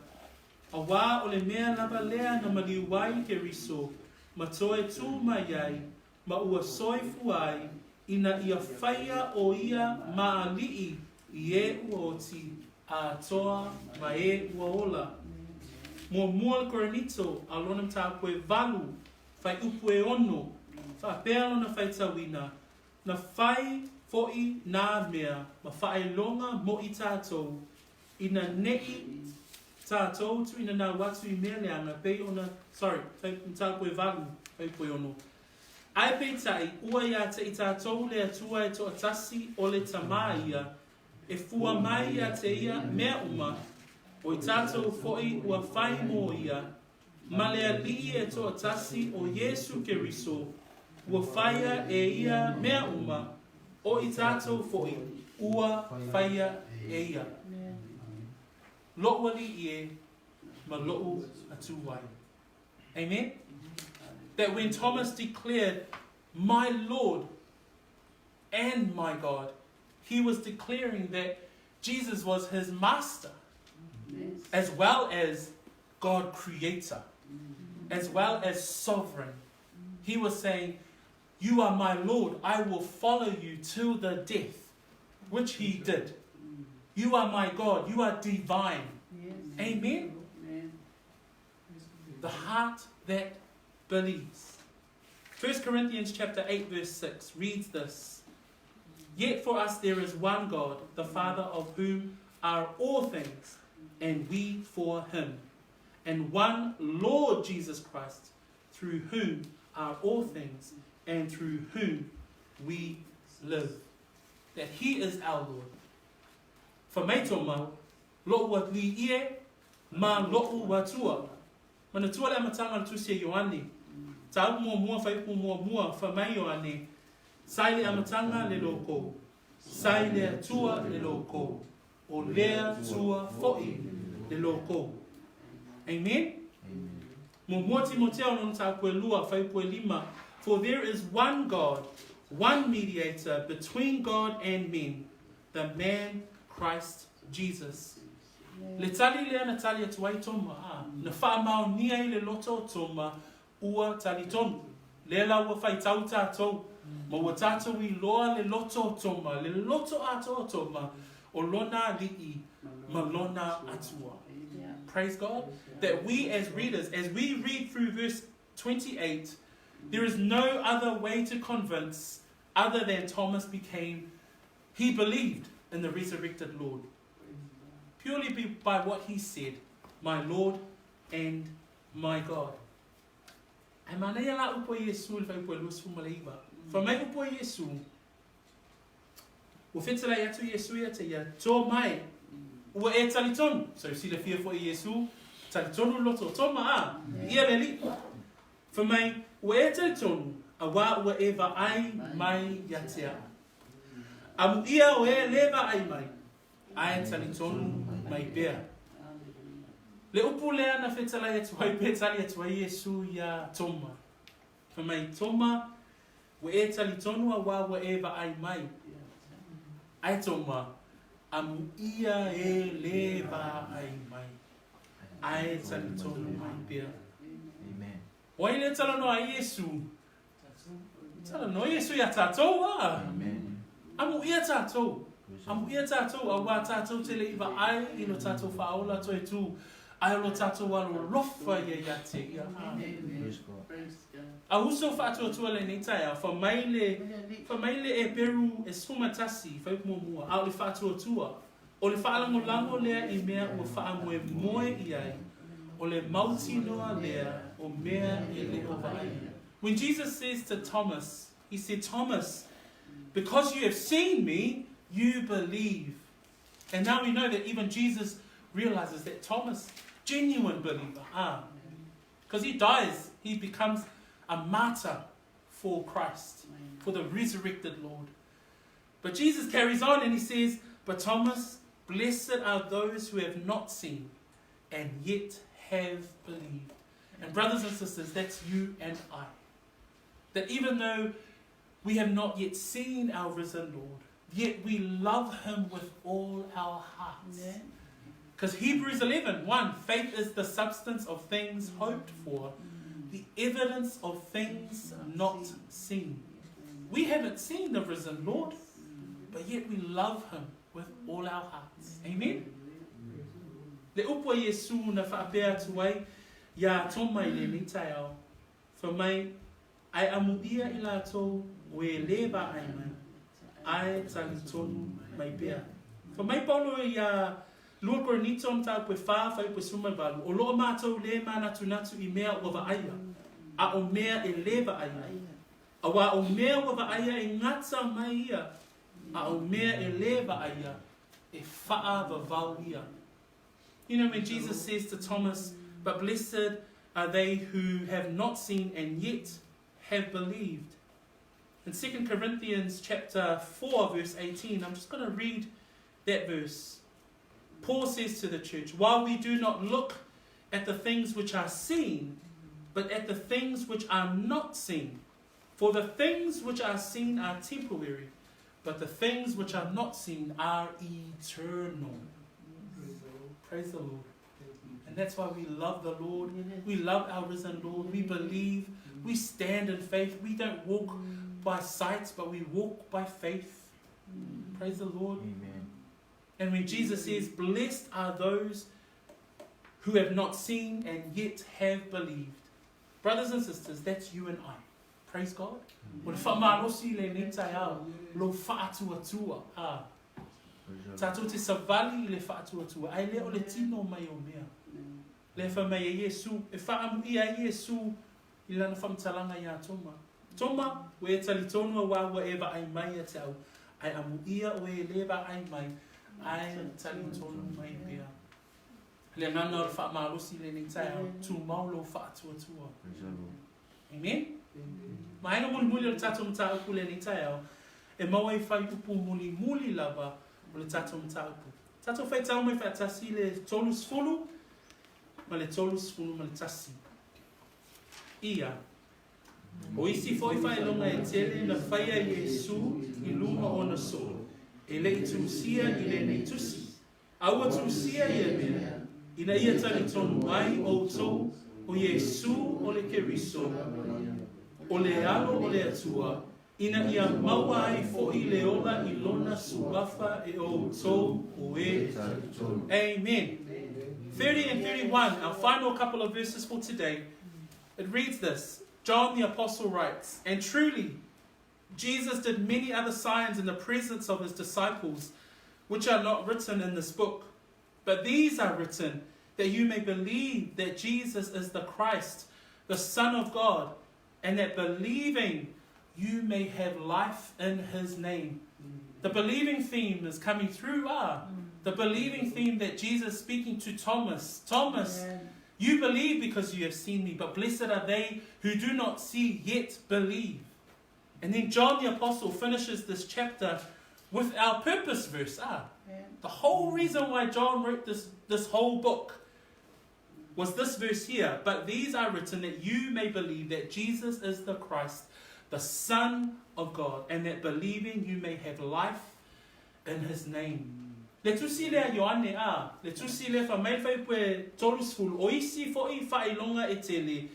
A wā o le mea lava lea na maliuai ke riso ma toe tū ma iai ma ua soifu ai ina ia faia o ia ma alii I e uoti a toa ma e ua ola. Mua koranito alona mta koe valu fai upo e ono fa pea lona fai tawina na fai foi na mea ma fai longa mo I tātou ina nei tātou tu ina nā watu I mea leanga pei ona fai mta koe valu fai koe ono. Ai pei tai ua ia te I tātou le atua e to atasi o le tamaia e fua mai ia te ia mea uma o I tātou foi ua fai mo ia ma le alii e to atasi o Iesu Keriso ua faia e ia mea uma o I tātou foi ua faia e ia. Lo'u ali I ma lo'u atu wai. Amen? That when Thomas declared, "My Lord and my God," he was declaring that Jesus was his master, as well as God creator, as well as sovereign. He was saying, "You are my Lord, I will follow you till the death," which he did. You are my God, you are divine. Amen? The heart that believes. 1 Corinthians chapter 8 verse 6 reads this. "Yet for us there is one God, the Father of whom are all things, and we for him. And one Lord Jesus Christ, through whom are all things, and through whom we live." That he is our Lord. For me Toma, lo'u li ie, ma lo'u watua. Mana tua le amatanga tu se Ioane. Tau mua fai pu mua fa mai Ioane. Sai le amatanga le loko. Sai le atua le loko. O lea tua foi le loko. Amen? Mua Timoteo non ta koe lua fai koe lima. For there is one God, one mediator between God and men, the man Christ Jesus. Le tali lea na tali atu ai Toma. Na whaamau nia I le loto Toma ua tali tonu. Le la ua whai tau tātou. Ma ua tātou I loa le loto Toma. Le loto ato Toma. O lona li'i ma lona atua. Praise God. That we as readers, as we read through verse 28, there is no other way to convince other than Thomas he believed in the resurrected Lord. Purely by what he said, my Lord and my God. E mana ia la upo Iesu le fai upo luas fumaleiva. Fa mai upo Iesu. Ua whetala I atu Iesu ia te ia tō mai. Ua e talitonu. So si le fia fo Iesu. Talitonu loto. Toma ia le li. Fa mai ua e talitonu. A wā ua e wa ai mai ia te a. Amu ia o e lewa ai mai. Ai talitonu mai bea. Le upu lea na whetala e tuai petali e tuai Iesu ia Toma. Fa mai Toma ua e talitonu a wā ua e wa ai mai. Ai Toma, amu ia e lewa ai mai. Ai talitonu mai bea. Amen. Wai le talano a Iesu. Talano Iesu ia tātou a. Amen. Amu ia tātou. Amu ia tātou a wā tātou te le iwa ai ino tātou faola toi tū. Ai lo tātou alo lofa ia te ia. Praise God. A huso whātua le nei a fa maile e peru e sumatasi whai mua a o le whātua o le whaalango lea I mea o whaamoe moe I ai o le mauti noa lea o mea e leo vai. When Jesus says to Thomas, he said, Thomas, because you have seen me, you believe. And now we know that even Jesus realizes that Thomas, genuine believer, because he dies, he becomes a martyr for Christ, for the resurrected Lord. But Jesus carries on and he says, but Thomas, blessed are those who have not seen and yet have believed. And brothers and sisters, that's you and I. That even though we have not yet seen our risen Lord, yet we love him with all our hearts. Because Hebrews 11:1, faith is the substance of things hoped for, the evidence of things not seen. We haven't seen the risen Lord, but yet we love him with all our hearts. Amen? Le upo Iesu na whaapea tuai, ia Toma I le nitai au. For mai, ai amu ia I lātou, o e lewa ai mai. Ai talitonu mai bea. For mai paulo ia lua koronito mta pe whawhai pe suma walu. O loa mātou le mana tunatu I mea ua aia. A o mea e lewa aia. A wa o mea ua aia e ngata mai ia. A o mea e lewa aia. E whaa vavau ia. You know when Jesus says to Thomas, but blessed are they who have not seen and yet have believed. In 2 Corinthians chapter 4 verse 18, I'm just going to read that verse. Paul says to the church, while we do not look at the things which are seen, but at the things which are not seen. For the things which are seen are temporary, but the things which are not seen are eternal. Praise the Lord. And that's why we love the Lord. We love our risen Lord. We believe. We stand in faith. We don't walk by sight, but we walk by faith. Praise the Lord. Amen. And when Jesus says, blessed are those who have not seen and yet have believed. Brothers and sisters, that's you and I. Praise God. When whamarosi le netai au, lo whaatuatua. Tātou te savali le whaatuatua. Ai leo le tino mai o mea. Le whamai e Iesu. E whaamu ia Iesu. I lana whamtalanga ia Toma. Toma, we e talitonu a wawa e wa ai mai a te au. Ai amu ia o e lewa ai mai. Ai talitonu mai bea. Le nana o le whaamarosi le netai au. Tu maulo whaatuatua. Amen? Ma aina muli o le tātou mta upu le netai au. E maua I whai upu muli lava o le tātou mta upu. Tātou whai tau mai whai tasi le tolu sfulu. Ma le tolu sfulu ma le tasi. Ia. O isi foi whai longa e tele na whaia Iesu I luma o na so. E le I tusia I le nei tusi. Aua tu sia ia mea, ina ia tali tonu ai o tau, o Iesu o le keriso, o le alo o le atua, ina ia maua ai fo I le ola I lona suafa e o tau o e. Amen. 30 and 31, our final couple of verses for today. It reads this. John the Apostle writes, and truly, Jesus did many other signs in the presence of his disciples, which are not written in this book. But these are written, that you may believe that Jesus is the Christ, the Son of God, and that believing you may have life in his name. The believing theme is coming through the believing theme that Jesus is speaking to Thomas. Thomas, you believe because you have seen me, but blessed are they who do not see yet believe. And then John the Apostle finishes this chapter with our purpose verse. The whole reason why John wrote this whole book was this verse here. But these are written that you may believe that Jesus is the Christ, the Son of God, and that believing you may have life in his name. Le tusi le Ioane le tusi le fa mai fai pue tolus ful o isi fo I faailoa e tele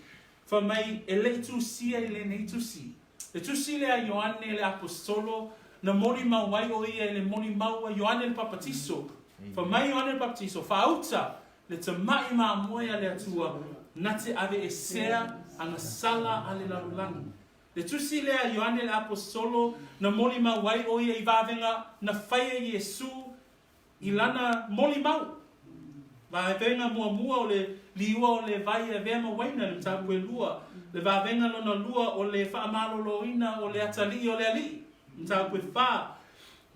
fa mai e le tusi e le nei tusi. Le tusi le Ioane le apostolo na mori mawai o ia le mori maua Ioane le papatiso. Fa mai Ioane le papatiso fa auta le te mai ma moia le atua na te ave e sea anga sala ale lalulangi. Le tusi le Ioane le apostolo na mori mawai o ia I vavenga na faia Iesu I lana moli mau. Va venga mua o le liua o le vai e vema waina le tapu e lua. Le va venga lona lua o le whaamalo loina o le atali o le ali. Tapu e wha.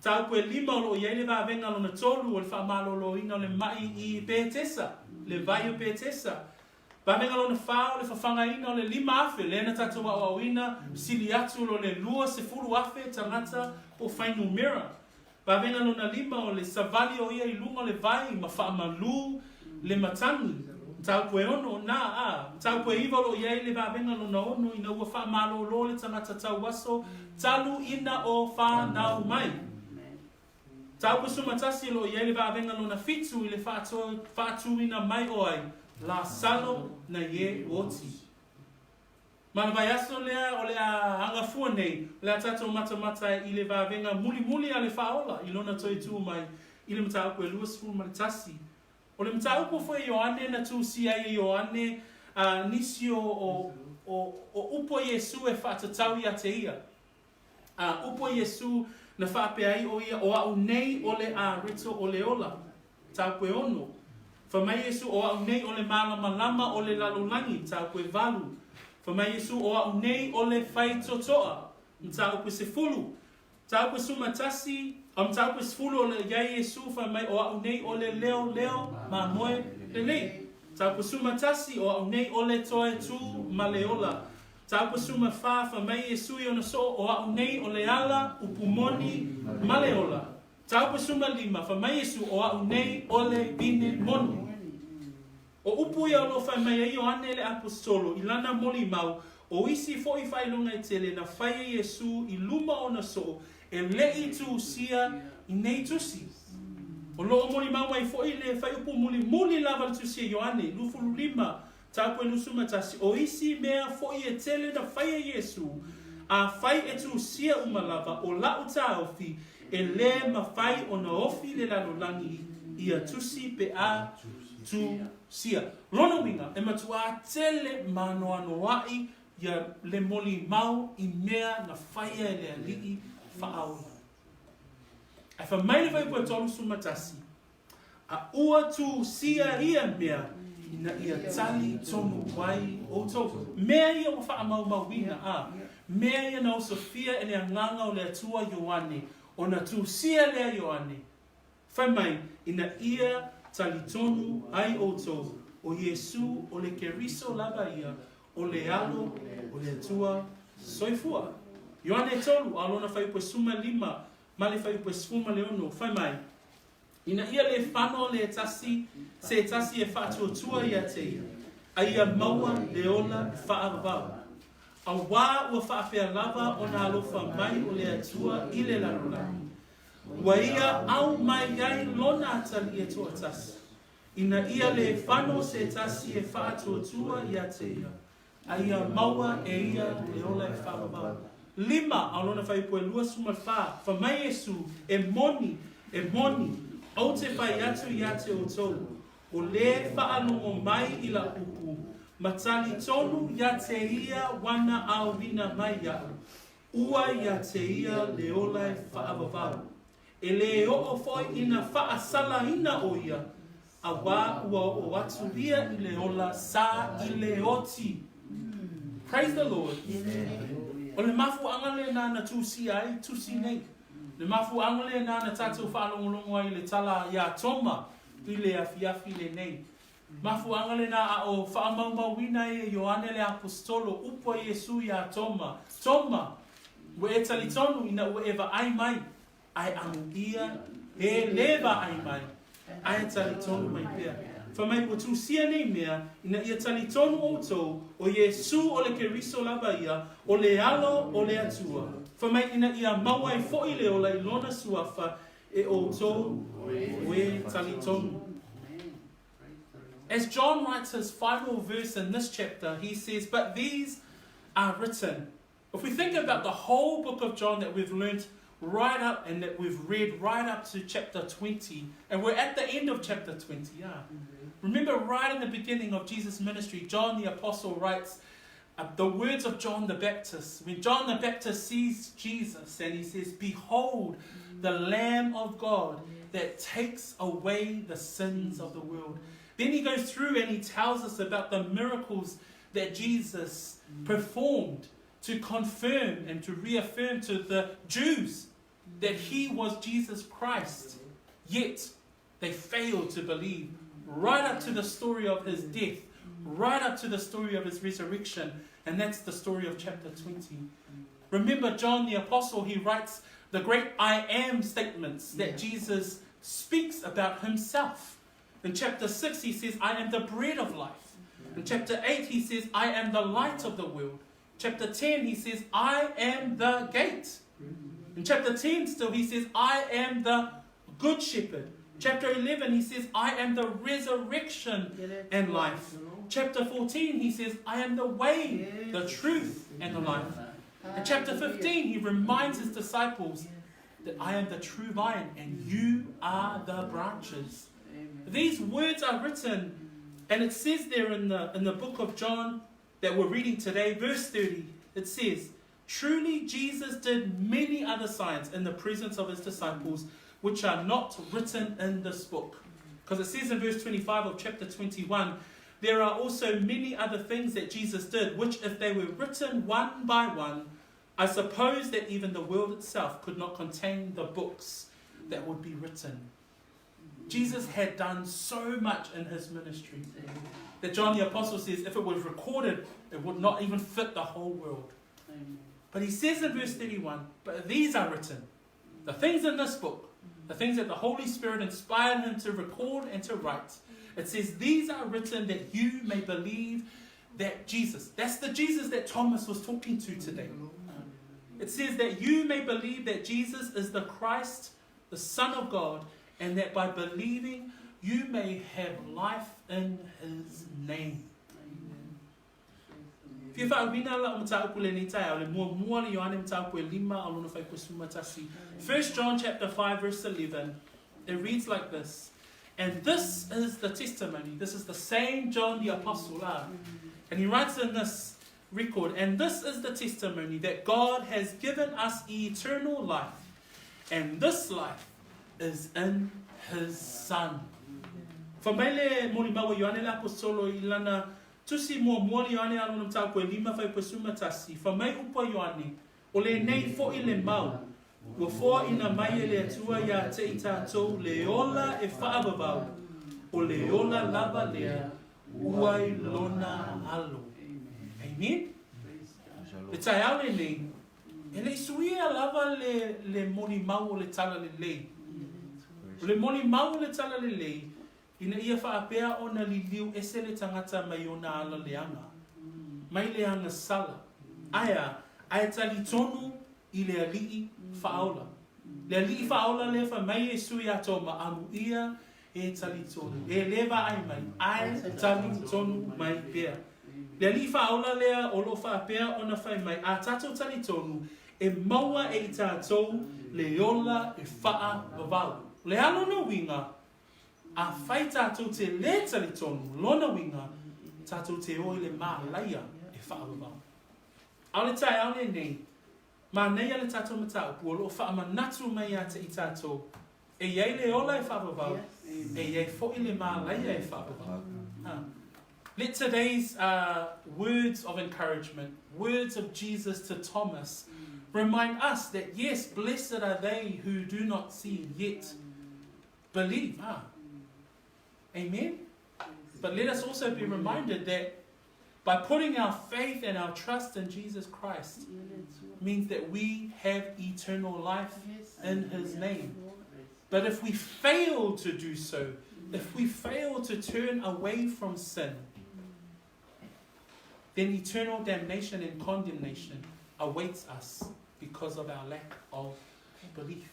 Tapu e lima o lo iei le va venga lona tolu o le whaamalo loina o le mai I pētesa. Le vai o pētesa. Va venga lona wha o le whawhangaina o le lima afe. Lena tatu wa wawina sili atu lo le lua se furu afe tangata o whainu mira. Va venga lona lima o le savali o ia I lunga le vai ma whaamalu le matangi. Tau pue ono na Tau pue iwa lo iei le va venga lona ono ina ua whaamalo lo le tangata tau waso. Talu ina o whanau mai. Tau pue sumatasi lo iei le va venga lona fitu I le whaatu ina mai o ai. La salo na ye oti. Mana vai aso lea o le a angafua nei, le a tatou mata I le vavenga muli a le faola, I lona toi tu mai, I le mta upo e lua sifuru maritasi. O le mta upo fo Ioane na tu si ai Ioane nisi o upo Iesu e whaatatau I te ia. Upo Iesu na whaape ai o ia o au nei o le a rito o le ola, tau koe ono. Whamai Iesu o au nei o le malama o le lalolangi, tau koe valu. Whamai Iesu o au nei o le whai totoa. Mtau koe se fulu. Tau koe sumatasi. Mtau koe se fulu o le iai Iesu. Whamai o au nei o le leo ma moe le nei. Tau koe sumatasi o au nei o le toe tu ma le ola. Tau koe suma whamai Iesu I ona so o au nei o le ala upumoni ma le ola. Tau koe suma lima. Whamai Iesu o au nei o le bine moni. O upu ia lo whaimai ai o ane le apostolo I lana moli mau o isi fo I whailonga I tele na whaia Iesu I luma o na so e lei tu sia I nei tusi. O loo moli mau mai fo I le whai upu muli lava tu sia Ioane lufulu lima tapu e lusu matasi o isi mea fo I e tele na whaia Iesu a whai e tu sia umalava o lau ta ofi e le ma whai o na ofi le lalolangi I a tusi pe a tu sia. Lona winga, e matua tele manoanoai ia le moli mau I mea na whaia e le alii whaauna. Ai whamai le vai pua tolu sumatasi. A ua tu sia ia mea ina ia tali tonu wai o tau. Mea ia o wha mau wina Mea ia na o Sofia e le anganga o le atua Ioane. O na tu sia lea Ioane. Whamai ina ia tali tonu ai o tau. O Iesu o le keriso lava ia. O le alo o le atua soifua. Ioane tolu alona whai pua suma lima. Ma le whai pua sfuma le ono. Whamai ina ia le whano le tasi. Se tasi e whaatua tua ia te ia. A ia maua le ola whaavavau. A wā ua whaapea lava o nā alofa mai o le atua I le larolani. Wa ia au mai ai lona atali e toa tasi. Ina ia le whano se tasi e whaatotua ia te ia. Aia maua e ia le ola e whaababa. Lima, au lona whai poe lua suma wha. Whamai Iesu e moni, au te whai atu ia te o tolu. O le whaanongo mai i la upu. Matali tonu ia te ia wana au wina mai iau. Ua ia te ia le ola e whaababa. E le o foi ina whaasala ina o ia. A wā ua o atu ia i le ola sa i le oti. Praise the Lord. O le mafu angale na na tusi ai, tusi nei. Le mafu angale na na tātou whaalongolongo ai le tala ia Toma, i le afiafi le nei. Mafu angale na a o whaamaumawina e Ioane le apostolo, upo Iesu ia Toma. Toma, we e talitonu ina ue eva ai mai. Ai angu ia, e leva ai mai. Ai talitonu mai pia. Whamai po tusia nei mea, ina ia talitonu o tau, o Iesu o le keriso lava ia, o le alo o le atua. Whamai ina ia maua e fo'i le ola i lona suafa, e o tau, we talitonu. As John writes his final verse in this chapter, he says, but these are written. If we think about the whole book of John that we've learnt right up and that we've read right up to chapter 20, and we're at the end of chapter 20, yeah. Remember right in the beginning of Jesus' ministry, John the Apostle writes the words of John the Baptist. When John the Baptist sees Jesus and he says, behold, the Lamb of God that takes away the sins of the world. Then he goes through and he tells us about the miracles that Jesus performed to confirm and to reaffirm to the Jews that he was Jesus Christ. Yet they failed to believe. Right up to the story of his death, right up to the story of his resurrection, and that's the story of chapter 20. Remember John the Apostle, he writes the great I am statements that Jesus speaks about himself. In chapter 6 he says, I am the bread of life. In chapter 8 he says, I am the light of the world. Chapter 10 he says, I am the gate. In chapter 10 still he says, I am the good shepherd. Chapter 11 he says, I am the resurrection and life. Chapter 14 he says, I am the way, the truth and the life. In chapter 15 he reminds his disciples that I am the true vine and you are the branches. These words are written, and it says there in the book of John that we're reading today, verse 30, it says, truly Jesus did many other signs in the presence of his disciples, which are not written in this book. Because it says in verse 25 of chapter 21, there are also many other things that Jesus did, which if they were written one by one, I suppose that even the world itself could not contain the books that would be written. Jesus had done so much in his ministry that John the Apostle says if it was recorded, it would not even fit the whole world. But he says in verse 31, but these are written, the things in this book, the things that the Holy Spirit inspired him to record and to write. It says, these are written that you may believe that Jesus, that's the Jesus that Thomas was talking to today. It says that you may believe that Jesus is the Christ, the Son of God, and that by believing you may have life in his name. First John chapter 5 verse 11, it reads like this. And this is the testimony. This is the same John the Apostle. And he writes in this record, and this is the testimony that God has given us eternal life. And this life is in his Son. Whamaile mori maua Ioane le apostolo I lana tusi mua mori Ioane alona tau koe lima whai koe sumatasi. Whamai upa Ioane, o le nei fo I le mau. Ua fo ina mai le atua ia te I tātou le ola e whaababau. O le ola lava lea, uai lona alo. Amen? Le tai au le nei, e le suia lava le mori mau o le tala le lei. Le moni mau le tala le lei, ina ia whaapea o na liliu ese le tangata mai o na ala leanga. Mai leanga sala. Aia tali tonu I le alii faailoa. Le li faola le fa mai Iesu ia Toma amu ia e tali tonu. E leva ai mai, ai tali tonu mai pea. Le li faola lea o lo fa pea ona fai mai a tato tali tonu e maua e i tātou le ola e faa vavau. Le alo na winga a fai tātou te le tali tonu lona winga tātou te oi le maa laia e faa vavau. Au le tai au le nei, ma nei ale tātou matau pua lo faa manatu mai a te i tātou e iei le ola e faa vavau e iei fo i le maa laia e faa vavau. Let today's words of encouragement, words of Jesus to Thomas, remind us that yes, blessed are they who do not see yet believe. Amen. But let us also be reminded that by putting our faith and our trust in Jesus Christ means that we have eternal life in His name. But if we fail to do so, if we fail to turn away from sin, then eternal damnation and condemnation awaits us because of our lack of belief.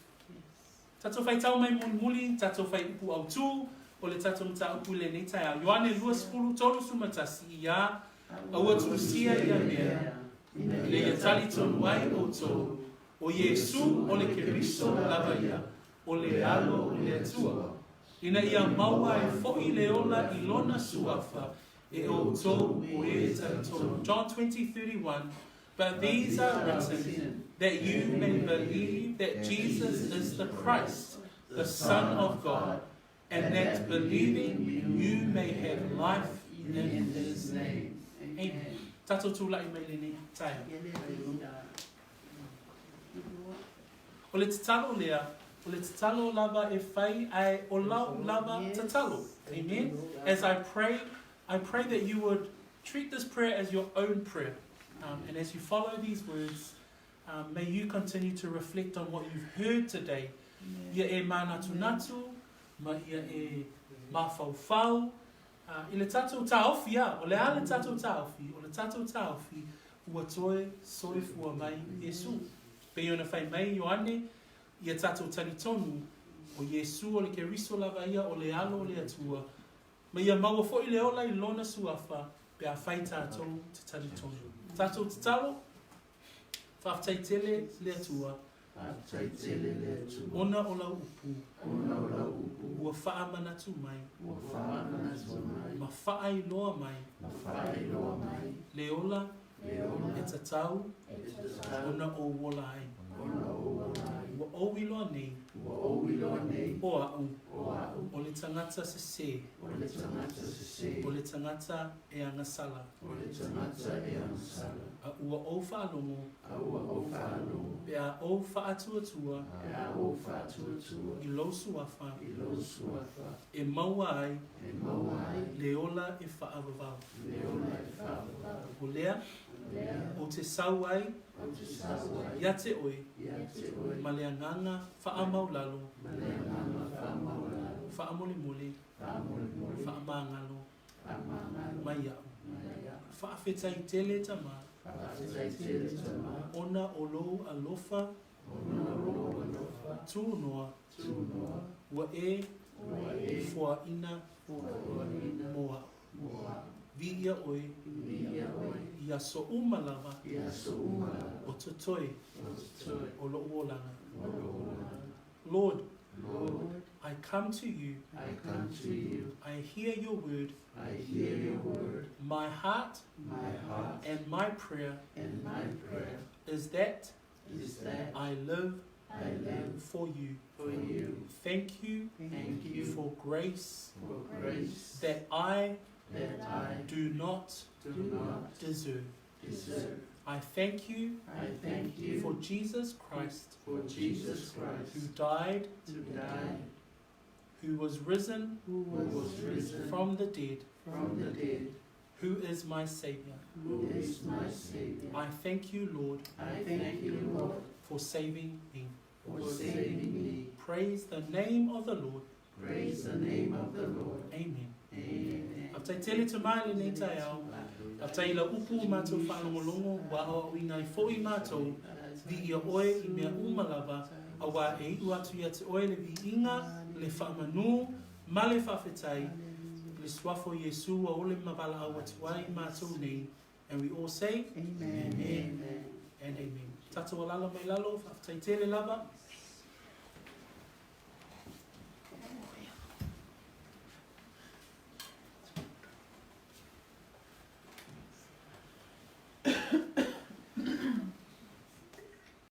Tato fai tau mai muli, tato fai upu au tū, o le tato mta upu le neitai a Ioane 2:3 sumatasi ia, au atu sia ia mea, le ia tali tonu ai o tō, o Iesu o le keriso lava ia, o le alo o le atua, ina ia maua e fo'i le ola I lona suafa, e o tō o e tali tonu. John 20:31, but these are written that you may believe that Jesus is the Christ, the Son of God, and that believing you may have life in His name. Amen. Tato tūlai mai le nei tai. O le tatalo lea, o le tatalo lava e fai ai o lau lava tatalo. Amen. As I pray that you would treat this prayer as your own prayer. And as you follow these words, may you continue to reflect on what you've heard today. Ia e manatu natu, ma ia e mawhauwhau. I le tatou taofi o le ale tatou taofi, ua toe soifua mai Iesu. Pe ona fai mai Ioane, ia tatou talitonu, o Iesu o le keriso lava ia o le alo o le atua. Ma ia maua fo I le ola I lona suafa, pe a fai tatou te talitonu. Tatou te talo, whaftai tele le atua. Ona o lau upu. Ua wha manatu mai. Ma wha loa mai. Le ola, e tatau, ona o wola ai. Ua owi loa nei. O au. O le tangata se. O le tangata e angasala. A ua o whaalongo. Pea o whaatuatua. I losu afa. E maua ai. Le ola e whaavavau. O lea. O te sau ai. Ia te oi. Ma le anganga whaamaulalo. Whaamolimoli. Whaamangalo. Mai au. Whaafetai tele tama. Ona o lou alofa. Tūnoa. Ua e fua ina moa. Vi ia oi. Ia so umalava. O totoi. O lo uolanga. Lord, I come to you. I hear your word. My heart and my prayer is that I live for you. Thank you for grace that I do not deserve. I thank you for Jesus Christ, who died, who was risen from the dead, who is my Savior. I thank you, Lord, for saving me. Praise the name of the Lord. Amen. After tele to mai nei tai au, after ila upu mātou whanongolongo, wa o inai fōi mātou, vi ia oe I mea umalava, Awa e iu atu ia te oe le vi inga, le whaamanu, ma le whawhetai, le swafo Iesu a ole mawala awa tuai mātou nei. And we all say, Amen. Amen and Amen. Tato walala mai lalo, whawhetai tere lava.